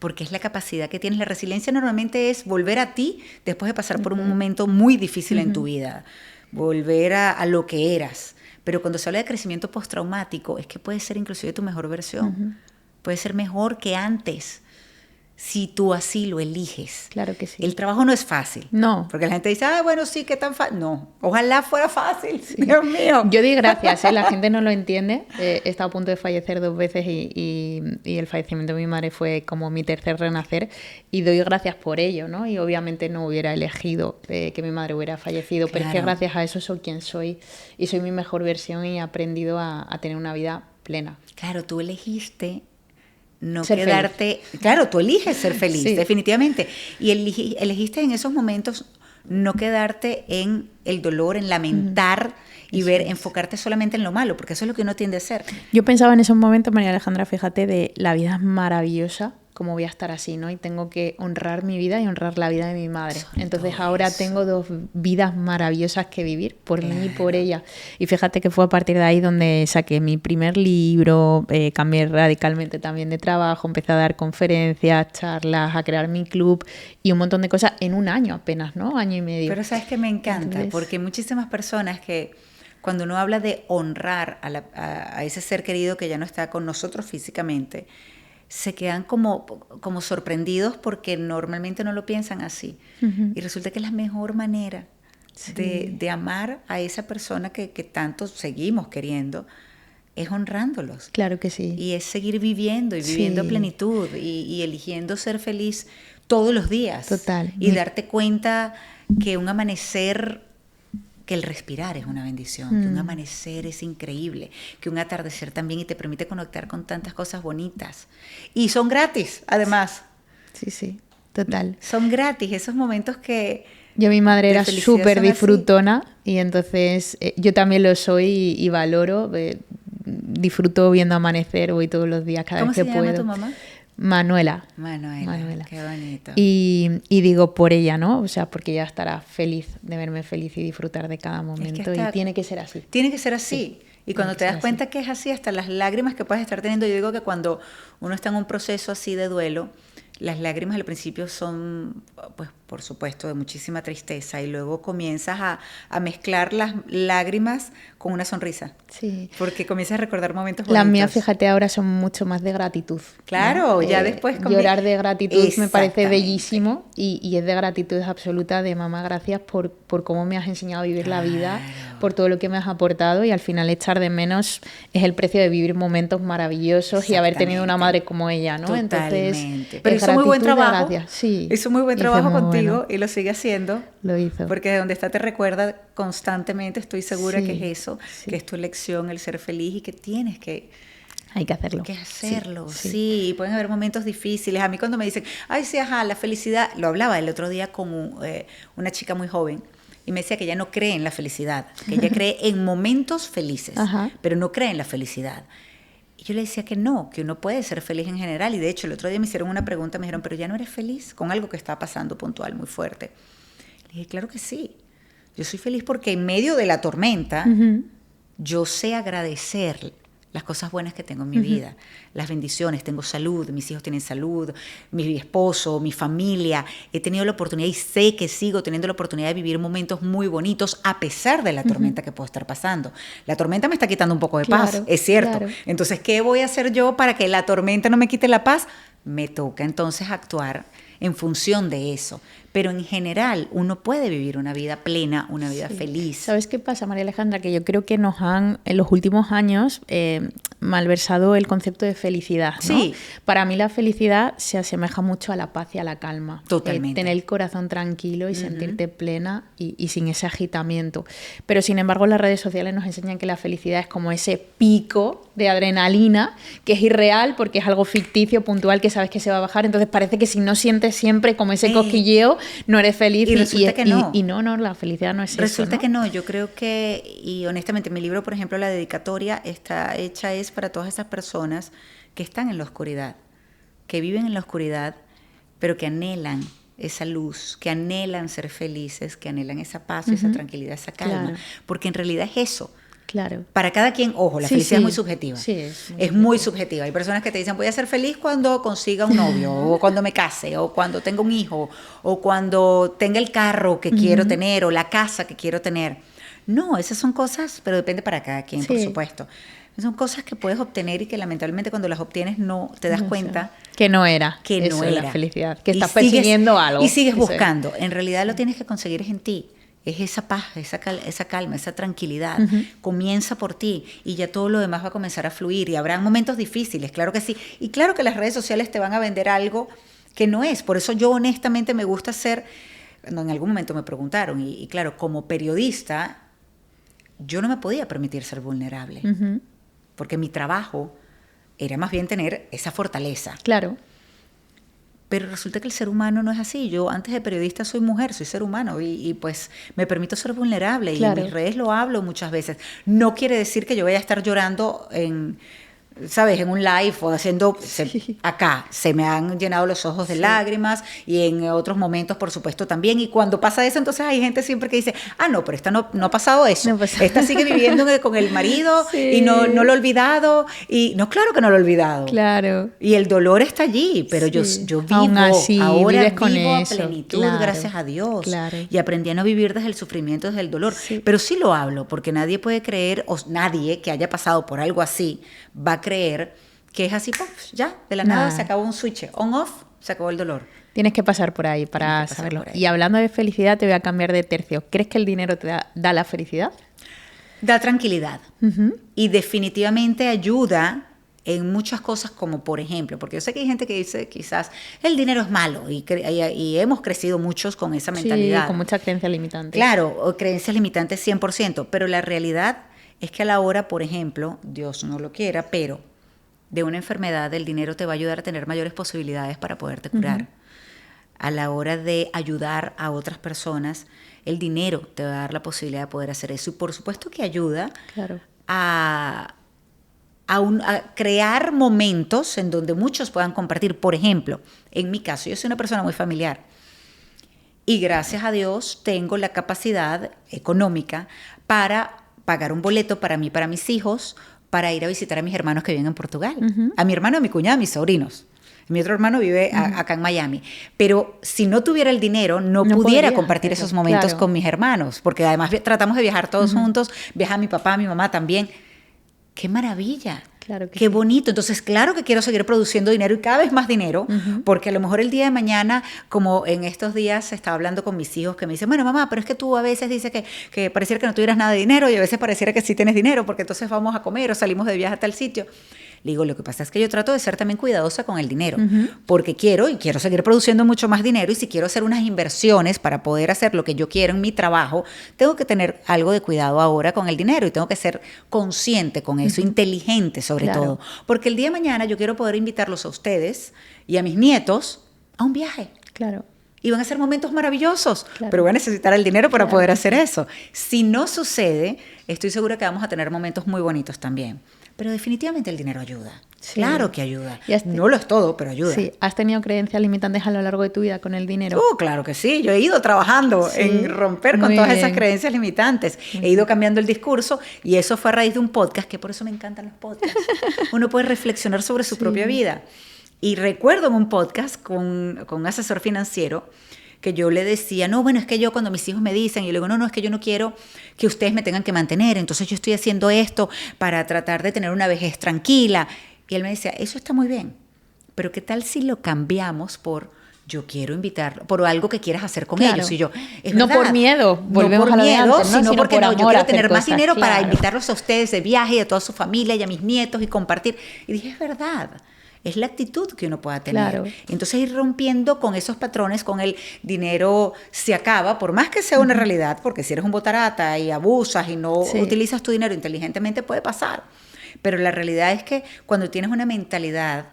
porque es la capacidad que tienes. La resiliencia normalmente es volver a ti después de pasar por un momento muy difícil en tu vida, volver a lo que eras. Pero cuando se habla de crecimiento postraumático, es que puede ser inclusive tu mejor versión, puede ser mejor que antes, si tú así lo eliges. Claro que sí. El trabajo no es fácil. No. Porque la gente dice, bueno, sí, qué tan fácil. No, ojalá fuera fácil, sí. Dios mío. Yo doy gracias, la gente no lo entiende. He estado a punto de fallecer 2 veces y el fallecimiento de mi madre fue como mi tercer renacer y doy gracias por ello, ¿no? Y obviamente no hubiera elegido que mi madre hubiera fallecido, claro, pero es que gracias a eso soy quien soy y soy mi mejor versión y he aprendido a tener una vida plena. Claro, tú elegiste no ser quedarte... feliz. Claro, tú eliges ser feliz, sí, definitivamente. Y elegiste en esos momentos no quedarte en el dolor, en lamentar y enfocarte solamente en lo malo, porque eso es lo que uno tiende a hacer. Yo pensaba en esos momentos, María Alejandra, fíjate, de la vida es maravillosa, cómo voy a estar así, ¿no? Y tengo que honrar mi vida y honrar la vida de mi madre. Entonces ahora tengo 2 vidas maravillosas que vivir, por mí y por ella. Y fíjate que fue a partir de ahí donde saqué mi primer libro, cambié radicalmente también de trabajo, empecé a dar conferencias, charlas, a crear mi club y un montón de cosas en un año apenas, ¿no? Año y medio. Pero sabes que me encanta, entonces, porque muchísimas personas que cuando uno habla de honrar a ese ser querido que ya no está con nosotros físicamente, se quedan como sorprendidos porque normalmente no lo piensan así. Y resulta que es la mejor manera de amar a esa persona que tanto seguimos queriendo, es honrándolos. Claro que sí. Y es seguir viviendo y viviendo a plenitud y eligiendo ser feliz todos los días. Total. Y darte cuenta que un amanecer... que el respirar es una bendición, que un amanecer es increíble, que un atardecer también y te permite conectar con tantas cosas bonitas. Y son gratis, además. Sí, sí, total. Son gratis, esos momentos que... Mi madre era súper disfrutona y entonces yo también lo soy y valoro, disfruto viendo amanecer, voy todos los días cada vez que puedo. ¿Cómo se llama tu mamá? Manuela, qué bonito. Y digo por ella, ¿no? O sea, porque ella estará feliz de verme feliz y disfrutar de cada momento. Y tiene que ser así. Tiene que ser así. Sí. Y cuando te das cuenta que es así, hasta las lágrimas que puedes estar teniendo, yo digo que cuando uno está en un proceso así de duelo, las lágrimas al principio son, pues, por supuesto, de muchísima tristeza y luego comienzas a mezclar las lágrimas con una sonrisa. Sí. Porque comienzas a recordar momentos bonitos. Las mías, fíjate, ahora son mucho más de gratitud. Claro, ¿no? Ya después... Llorar de gratitud me parece bellísimo y es de gratitud absoluta de mamá, gracias por cómo me has enseñado a vivir la vida, por todo lo que me has aportado y al final echar de menos es el precio de vivir momentos maravillosos y haber tenido una madre como ella, ¿no? Totalmente. Entonces, pero hizo muy buen trabajo. Sí. Hizo muy buen trabajo contigo. conmigo bueno. y lo sigue haciendo. Lo hizo. Porque de donde está te recuerda constantemente, estoy segura Sí, que es eso, sí. que es tu elección, el ser feliz y que tienes que Hay que hacerlo. Sí, y pueden haber momentos difíciles. A mí cuando me dicen, ay, sí, ajá, la felicidad, lo hablaba el otro día con una chica muy joven y me decía que ella no cree en la felicidad, que ella cree en momentos felices, Ajá. pero no cree en la felicidad. Y yo le decía que no, que uno puede ser feliz en general. Y de hecho, el otro día me hicieron una pregunta, me dijeron, pero ya no eres feliz con algo que está pasando puntual, muy fuerte. Le dije, claro que sí. Yo soy feliz porque en medio de la tormenta, yo sé agradecer las cosas buenas que tengo en mi vida, las bendiciones, tengo salud, mis hijos tienen salud, mi esposo, mi familia, he tenido la oportunidad y sé que sigo teniendo la oportunidad de vivir momentos muy bonitos a pesar de la tormenta que puedo estar pasando. La tormenta me está quitando un poco de paz, es cierto. Claro. Entonces, ¿qué voy a hacer yo para que la tormenta no me quite la paz? Me toca entonces actuar en función de eso. Pero en general uno puede vivir una vida plena, una vida feliz. ¿Sabes qué pasa, María Alejandra? Que yo creo que nos han, en los últimos años, malversado el concepto de felicidad, ¿no? Sí. Para mí la felicidad se asemeja mucho a la paz y a la calma. Totalmente. Tener el corazón tranquilo y sentirte plena y sin ese agitamiento. Pero sin embargo las redes sociales nos enseñan que la felicidad es como ese pico de adrenalina que es irreal porque es algo ficticio, puntual, que sabes que se va a bajar. Entonces parece que si no sientes siempre como ese cosquilleo, no eres feliz. Y resulta que no. Y no, la felicidad no es eso. Resulta ¿no? que no, yo creo que, y honestamente mi libro, por ejemplo, la dedicatoria está hecha es para todas esas personas que están en la oscuridad, que viven en la oscuridad, pero que anhelan esa luz, que anhelan ser felices, que anhelan esa paz, esa tranquilidad, esa calma, Claro. porque en realidad es eso. Claro. Para cada quien, ojo, la felicidad es muy subjetiva. Sí, es muy subjetiva. Hay personas que te dicen, voy a ser feliz cuando consiga un novio, o cuando me case, o cuando tenga un hijo, o cuando tenga el carro que quiero tener, o la casa que quiero tener. No, esas son cosas, pero depende para cada quien, por supuesto. Son cosas que puedes obtener y que lamentablemente cuando las obtienes no te das cuenta que no era que eso no de era la felicidad, que Y estás sigues- persiguiendo algo. y sigues Eso es. buscando. En realidad lo tienes que conseguir es en ti. Es esa paz, esa calma, esa tranquilidad. Comienza por ti y ya todo lo demás va a comenzar a fluir y habrán momentos difíciles, claro que sí. Y claro que las redes sociales te van a vender algo que no es. Por eso yo honestamente me gusta ser, cuando en algún momento me preguntaron, y claro, como periodista, yo no me podía permitir ser vulnerable, porque mi trabajo era más bien tener esa fortaleza. Claro. Pero resulta que el ser humano no es así. Yo antes de periodista soy mujer, soy ser humano y pues me permito ser vulnerable Claro. y en mis redes lo hablo muchas veces. No quiere decir que yo vaya a estar llorando ¿sabes? En un live o haciendo... Acá se me han llenado los ojos de lágrimas y en otros momentos, por supuesto, también. Y cuando pasa eso, entonces hay gente siempre que dice, no, pero esta no ha pasado eso. No pasa. Esta sigue viviendo con el marido y no lo ha olvidado. Y no, claro que no lo ha olvidado. Claro. Y el dolor está allí, pero yo vivo, Aún así, ahora vives con vivo a eso, plenitud, claro, gracias a Dios. claro. Y aprendí a no vivir desde el sufrimiento, desde el dolor. Pero sí lo hablo, porque nadie puede creer, o nadie que haya pasado por algo así, va a creer que es así, pues, ya, de la nada se acabó un switch, on-off, se acabó el dolor. Tienes que pasar por ahí para saberlo. Y hablando de felicidad, te voy a cambiar de tercio. ¿Crees que el dinero te da la felicidad? Da tranquilidad. Y definitivamente ayuda en muchas cosas, como por ejemplo, porque yo sé que hay gente que dice quizás el dinero es malo y hemos crecido muchos con esa mentalidad. Sí, con mucha creencia limitante. Claro, creencias limitantes 100%, pero la realidad es que a la hora, por ejemplo, Dios no lo quiera, pero de una enfermedad el dinero te va a ayudar a tener mayores posibilidades para poderte curar. A la hora de ayudar a otras personas, el dinero te va a dar la posibilidad de poder hacer eso. Y por supuesto que ayuda a crear momentos en donde muchos puedan compartir. Por ejemplo, en mi caso, yo soy una persona muy familiar y gracias a Dios tengo la capacidad económica para pagar un boleto para mí, para mis hijos, para ir a visitar a mis hermanos que viven en Portugal, a mi hermano, a mi cuñada, a mis sobrinos. Mi otro hermano vive acá en Miami. Pero si no tuviera el dinero, no pudiera compartir esos momentos con mis hermanos, porque además tratamos de viajar todos juntos, viaja mi papá, mi mamá también. ¡Qué maravilla! Claro que Qué sí. bonito. Entonces, claro que quiero seguir produciendo dinero y cada vez más dinero, porque a lo mejor el día de mañana, como en estos días estaba hablando con mis hijos que me dicen, bueno, mamá, pero es que tú a veces dices que pareciera que no tuvieras nada de dinero y a veces pareciera que sí tienes dinero, porque entonces vamos a comer o salimos de viaje a tal sitio. Le digo, lo que pasa es que yo trato de ser también cuidadosa con el dinero, porque quiero seguir produciendo mucho más dinero, y si quiero hacer unas inversiones para poder hacer lo que yo quiero en mi trabajo, tengo que tener algo de cuidado ahora con el dinero y tengo que ser consciente con eso, inteligente sobre todo, porque el día de mañana yo quiero poder invitarlos a ustedes y a mis nietos a un viaje. Claro. Y van a ser momentos maravillosos, pero voy a necesitar el dinero para poder hacer eso. Si no sucede, estoy segura que vamos a tener momentos muy bonitos también. Pero definitivamente el dinero ayuda. Sí. Claro que ayuda. No lo es todo, pero ayuda. Sí. ¿Has tenido creencias limitantes a lo largo de tu vida con el dinero? Claro que sí. Yo he ido trabajando en romper con todas esas creencias limitantes. He ido cambiando el discurso, y eso fue a raíz de un podcast, que por eso me encantan los podcasts. Uno puede reflexionar sobre su propia vida. Y recuerdo en un podcast con un asesor financiero que yo le decía, no, bueno, es que yo cuando mis hijos me dicen, y yo le digo, no, es que yo no quiero que ustedes me tengan que mantener, entonces yo estoy haciendo esto para tratar de tener una vejez tranquila. Y él me decía, eso está muy bien, pero ¿qué tal si lo cambiamos por yo quiero invitar, por algo que quieras hacer con ellos? Y yo, es no verdad, por miedo, volvemos no por a lo de miedo, antes, ¿no? sino porque por yo quiero tener más cosas, dinero para invitarlos a ustedes de viaje, y a toda su familia y a mis nietos, y compartir. Y dije, es verdad. Es la actitud que uno pueda tener. Claro. Entonces ir rompiendo con esos patrones, con el dinero se acaba, por más que sea una realidad, porque si eres un botarata y abusas y no utilizas tu dinero inteligentemente, puede pasar. Pero la realidad es que cuando tienes una mentalidad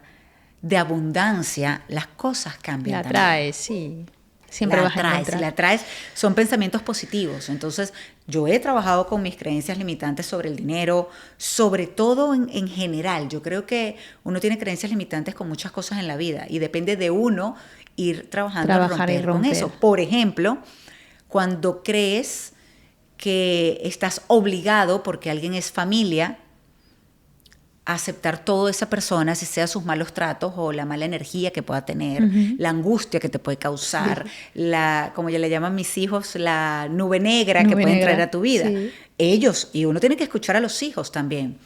de abundancia, las cosas cambian. La atraes, sí. Siempre vas a encontrar. Si la traes, son pensamientos positivos. Entonces, yo he trabajado con mis creencias limitantes sobre el dinero, sobre todo en general. Yo creo que uno tiene creencias limitantes con muchas cosas en la vida, y depende de uno ir trabajando a romper con eso. Por ejemplo, cuando crees que estás obligado, porque alguien es familia, a aceptar todo esa persona, si sea sus malos tratos o la mala energía que pueda tener, la angustia que te puede causar, como ya le llaman mis hijos, la nube negra que pueden traer a tu vida. Sí. Ellos, y uno tiene que escuchar a los hijos también.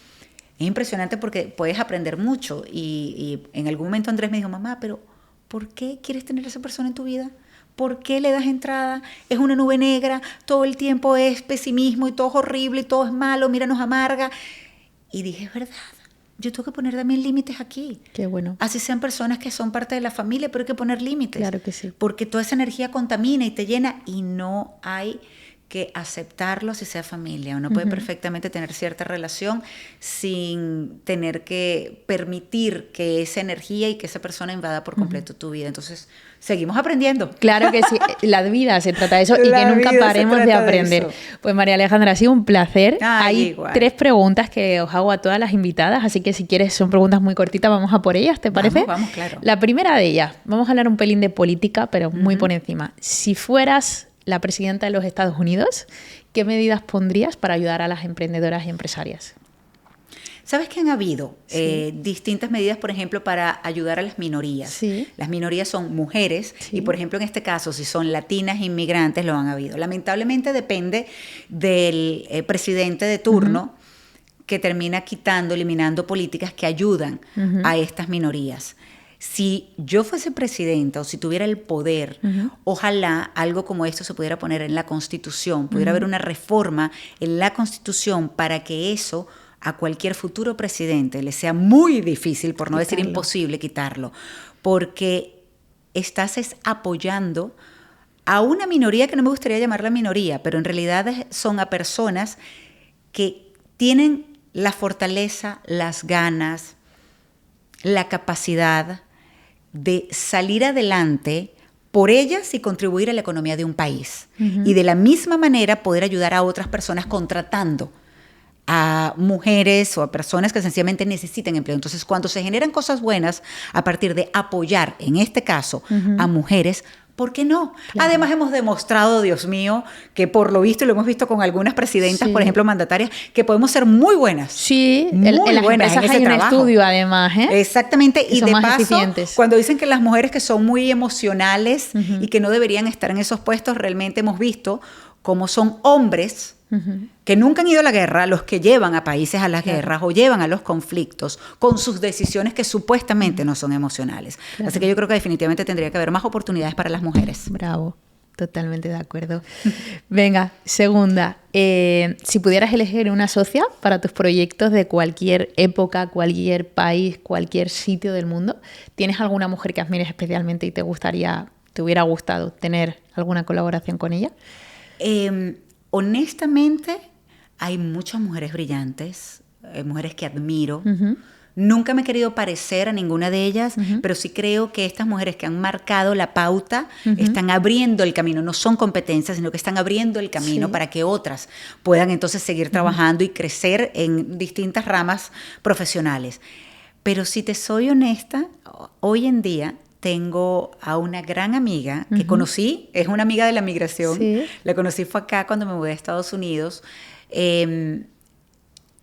Es impresionante porque puedes aprender mucho, y en algún momento Andrés me dijo, mamá, pero ¿por qué quieres tener a esa persona en tu vida? ¿Por qué le das entrada? Es una nube negra, todo el tiempo es pesimismo y todo es horrible y todo es malo, mira, nos amarga. Y dije, es verdad. Yo tengo que poner también límites aquí. Qué bueno. Así sean personas que son parte de la familia, pero hay que poner límites. Claro que sí. Porque toda esa energía contamina y te llena, y no hay que aceptarlo si sea familia. Uno puede perfectamente tener cierta relación sin tener que permitir que esa energía y que esa persona invada por completo tu vida. Entonces, seguimos aprendiendo. Claro que sí. La vida se trata de eso, y que nunca paremos de aprender. Pues María Alejandra, ha sido un placer. Hay 3 preguntas que os hago a todas las invitadas, así que si quieres, son preguntas muy cortitas, vamos a por ellas, ¿te parece? Vamos, claro. La primera de ellas, vamos a hablar un pelín de política, pero muy por encima. Si fueras la presidenta de los Estados Unidos, ¿qué medidas pondrías para ayudar a las emprendedoras y empresarias? ¿Sabes que han habido distintas medidas, por ejemplo, para ayudar a las minorías? Sí. Las minorías son mujeres y, por ejemplo, en este caso, si son latinas, inmigrantes, lo han habido. Lamentablemente depende del presidente de turno que termina eliminando políticas que ayudan a estas minorías. Si yo fuese presidenta o si tuviera el poder, ojalá algo como esto se pudiera poner en la Constitución, pudiera haber una reforma en la Constitución para que eso a cualquier futuro presidente le sea muy difícil, por no decir imposible, quitarlo, porque estás apoyando a una minoría que no me gustaría llamarla minoría, pero en realidad son a personas que tienen la fortaleza, las ganas, la capacidad de salir adelante por ellas y contribuir a la economía de un país. Y de la misma manera poder ayudar a otras personas contratando a mujeres o a personas que sencillamente necesiten empleo. Entonces, cuando se generan cosas buenas a partir de apoyar, en este caso, a mujeres, ¿por qué no? Claro. Además, hemos demostrado, Dios mío, que por lo visto, y lo hemos visto con algunas presidentas, por ejemplo, mandatarias, que podemos ser muy buenas. Sí, en las empresas hay un estudio, además. Exactamente. Y de paso, eficientes. Cuando dicen que las mujeres que son muy emocionales y que no deberían estar en esos puestos, realmente hemos visto cómo son hombres que nunca han ido a la guerra, los que llevan a países a las guerras o llevan a los conflictos con sus decisiones que supuestamente no son emocionales. Así que yo creo que definitivamente tendría que haber más oportunidades para las mujeres. Bravo, totalmente de acuerdo. Venga, segunda, si pudieras elegir una socia para tus proyectos de cualquier época, cualquier país, cualquier sitio del mundo, ¿tienes alguna mujer que admires especialmente y te hubiera gustado tener alguna colaboración con ella? Honestamente, hay muchas mujeres brillantes, mujeres que admiro. Nunca me he querido parecer a ninguna de ellas, pero sí creo que estas mujeres que han marcado la pauta están abriendo el camino. No son competencias, sino que están abriendo el camino para que otras puedan entonces seguir trabajando y crecer en distintas ramas profesionales. Pero si te soy honesta, hoy en día tengo a una gran amiga que conocí, es una amiga de la migración, la conocí fue acá cuando me mudé a Estados Unidos,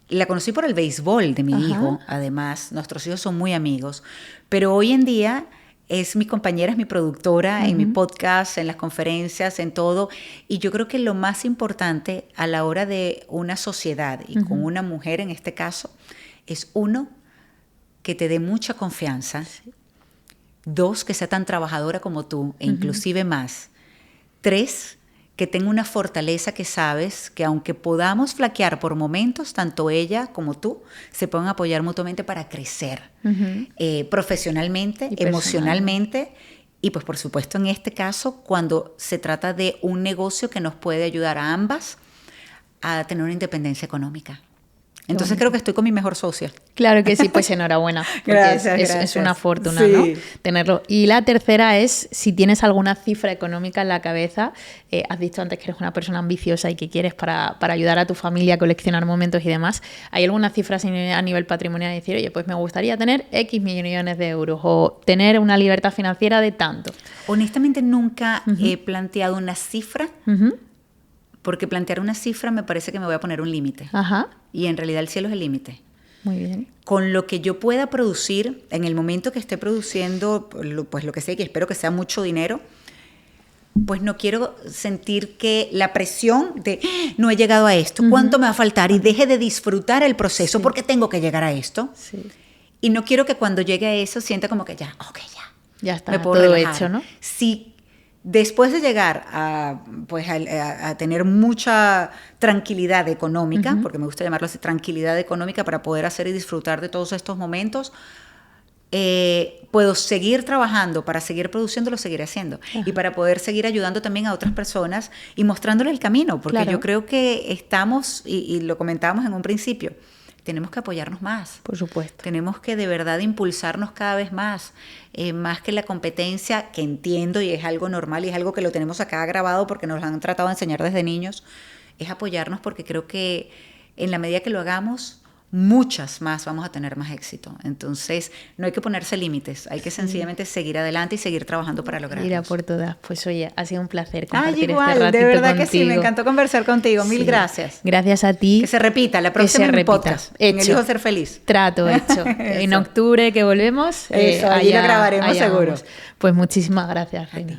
la conocí por el béisbol de mi hijo, además, nuestros hijos son muy amigos, pero hoy en día es mi compañera, es mi productora en mi podcast, en las conferencias, en todo, y yo creo que lo más importante a la hora de una sociedad, y con una mujer en este caso, es uno, que te dé mucha confianza, 2, que sea tan trabajadora como tú, e inclusive más. 3, que tenga una fortaleza que sabes que aunque podamos flaquear por momentos, tanto ella como tú se pueden apoyar mutuamente para crecer profesionalmente, emocionalmente y pues por supuesto en este caso cuando se trata de un negocio que nos puede ayudar a ambas a tener una independencia económica. Entonces creo que estoy con mi mejor socia. Claro que sí, pues enhorabuena. Gracias. Es una fortuna, ¿no? Tenerlo. Y la tercera es, si tienes alguna cifra económica en la cabeza, has dicho antes que eres una persona ambiciosa y que quieres para ayudar a tu familia a coleccionar momentos y demás, ¿hay alguna cifra a nivel patrimonial de decir, oye, pues me gustaría tener X millones de euros o tener una libertad financiera de tanto? Honestamente nunca he planteado una cifra, porque plantear una cifra me parece que me voy a poner un límite. Y en realidad el cielo es el límite. Muy bien. Con lo que yo pueda producir, en el momento que esté produciendo, pues lo que sé, que espero que sea mucho dinero, pues no quiero sentir que la presión de no he llegado a esto, ¿cuánto me va a faltar? Y deje de disfrutar el proceso porque tengo que llegar a esto. Y no quiero que cuando llegue a eso sienta como que ya está, me puedo todo relajar. hecho, ¿no? Sí. Después de llegar a tener mucha tranquilidad económica, porque me gusta llamarlo así, tranquilidad económica para poder hacer y disfrutar de todos estos momentos, puedo seguir trabajando, para seguir produciendo lo seguiré haciendo. Y para poder seguir ayudando también a otras personas y mostrándoles el camino, porque yo creo que estamos, y lo comentábamos en un principio, tenemos que apoyarnos más. Por supuesto. Tenemos que de verdad impulsarnos cada vez más, más que la competencia, que entiendo y es algo normal y es algo que lo tenemos acá grabado porque nos lo han tratado de enseñar desde niños, es apoyarnos porque creo que en la medida que lo hagamos, muchas más vamos a tener más éxito. Entonces, no hay que ponerse límites, hay que sencillamente seguir adelante y seguir trabajando para lograrlo. Ir a por todas. Pues oye, ha sido un placer compartir igual, este ratito de verdad contigo. Que sí, me encantó conversar contigo. Mil gracias. Gracias a ti. Que se repita, la próxima en podcast. Hecho. Elijo ser feliz. Trato hecho. En octubre que volvemos. Eso, allí lo grabaremos seguro. Pues muchísimas gracias, Reni.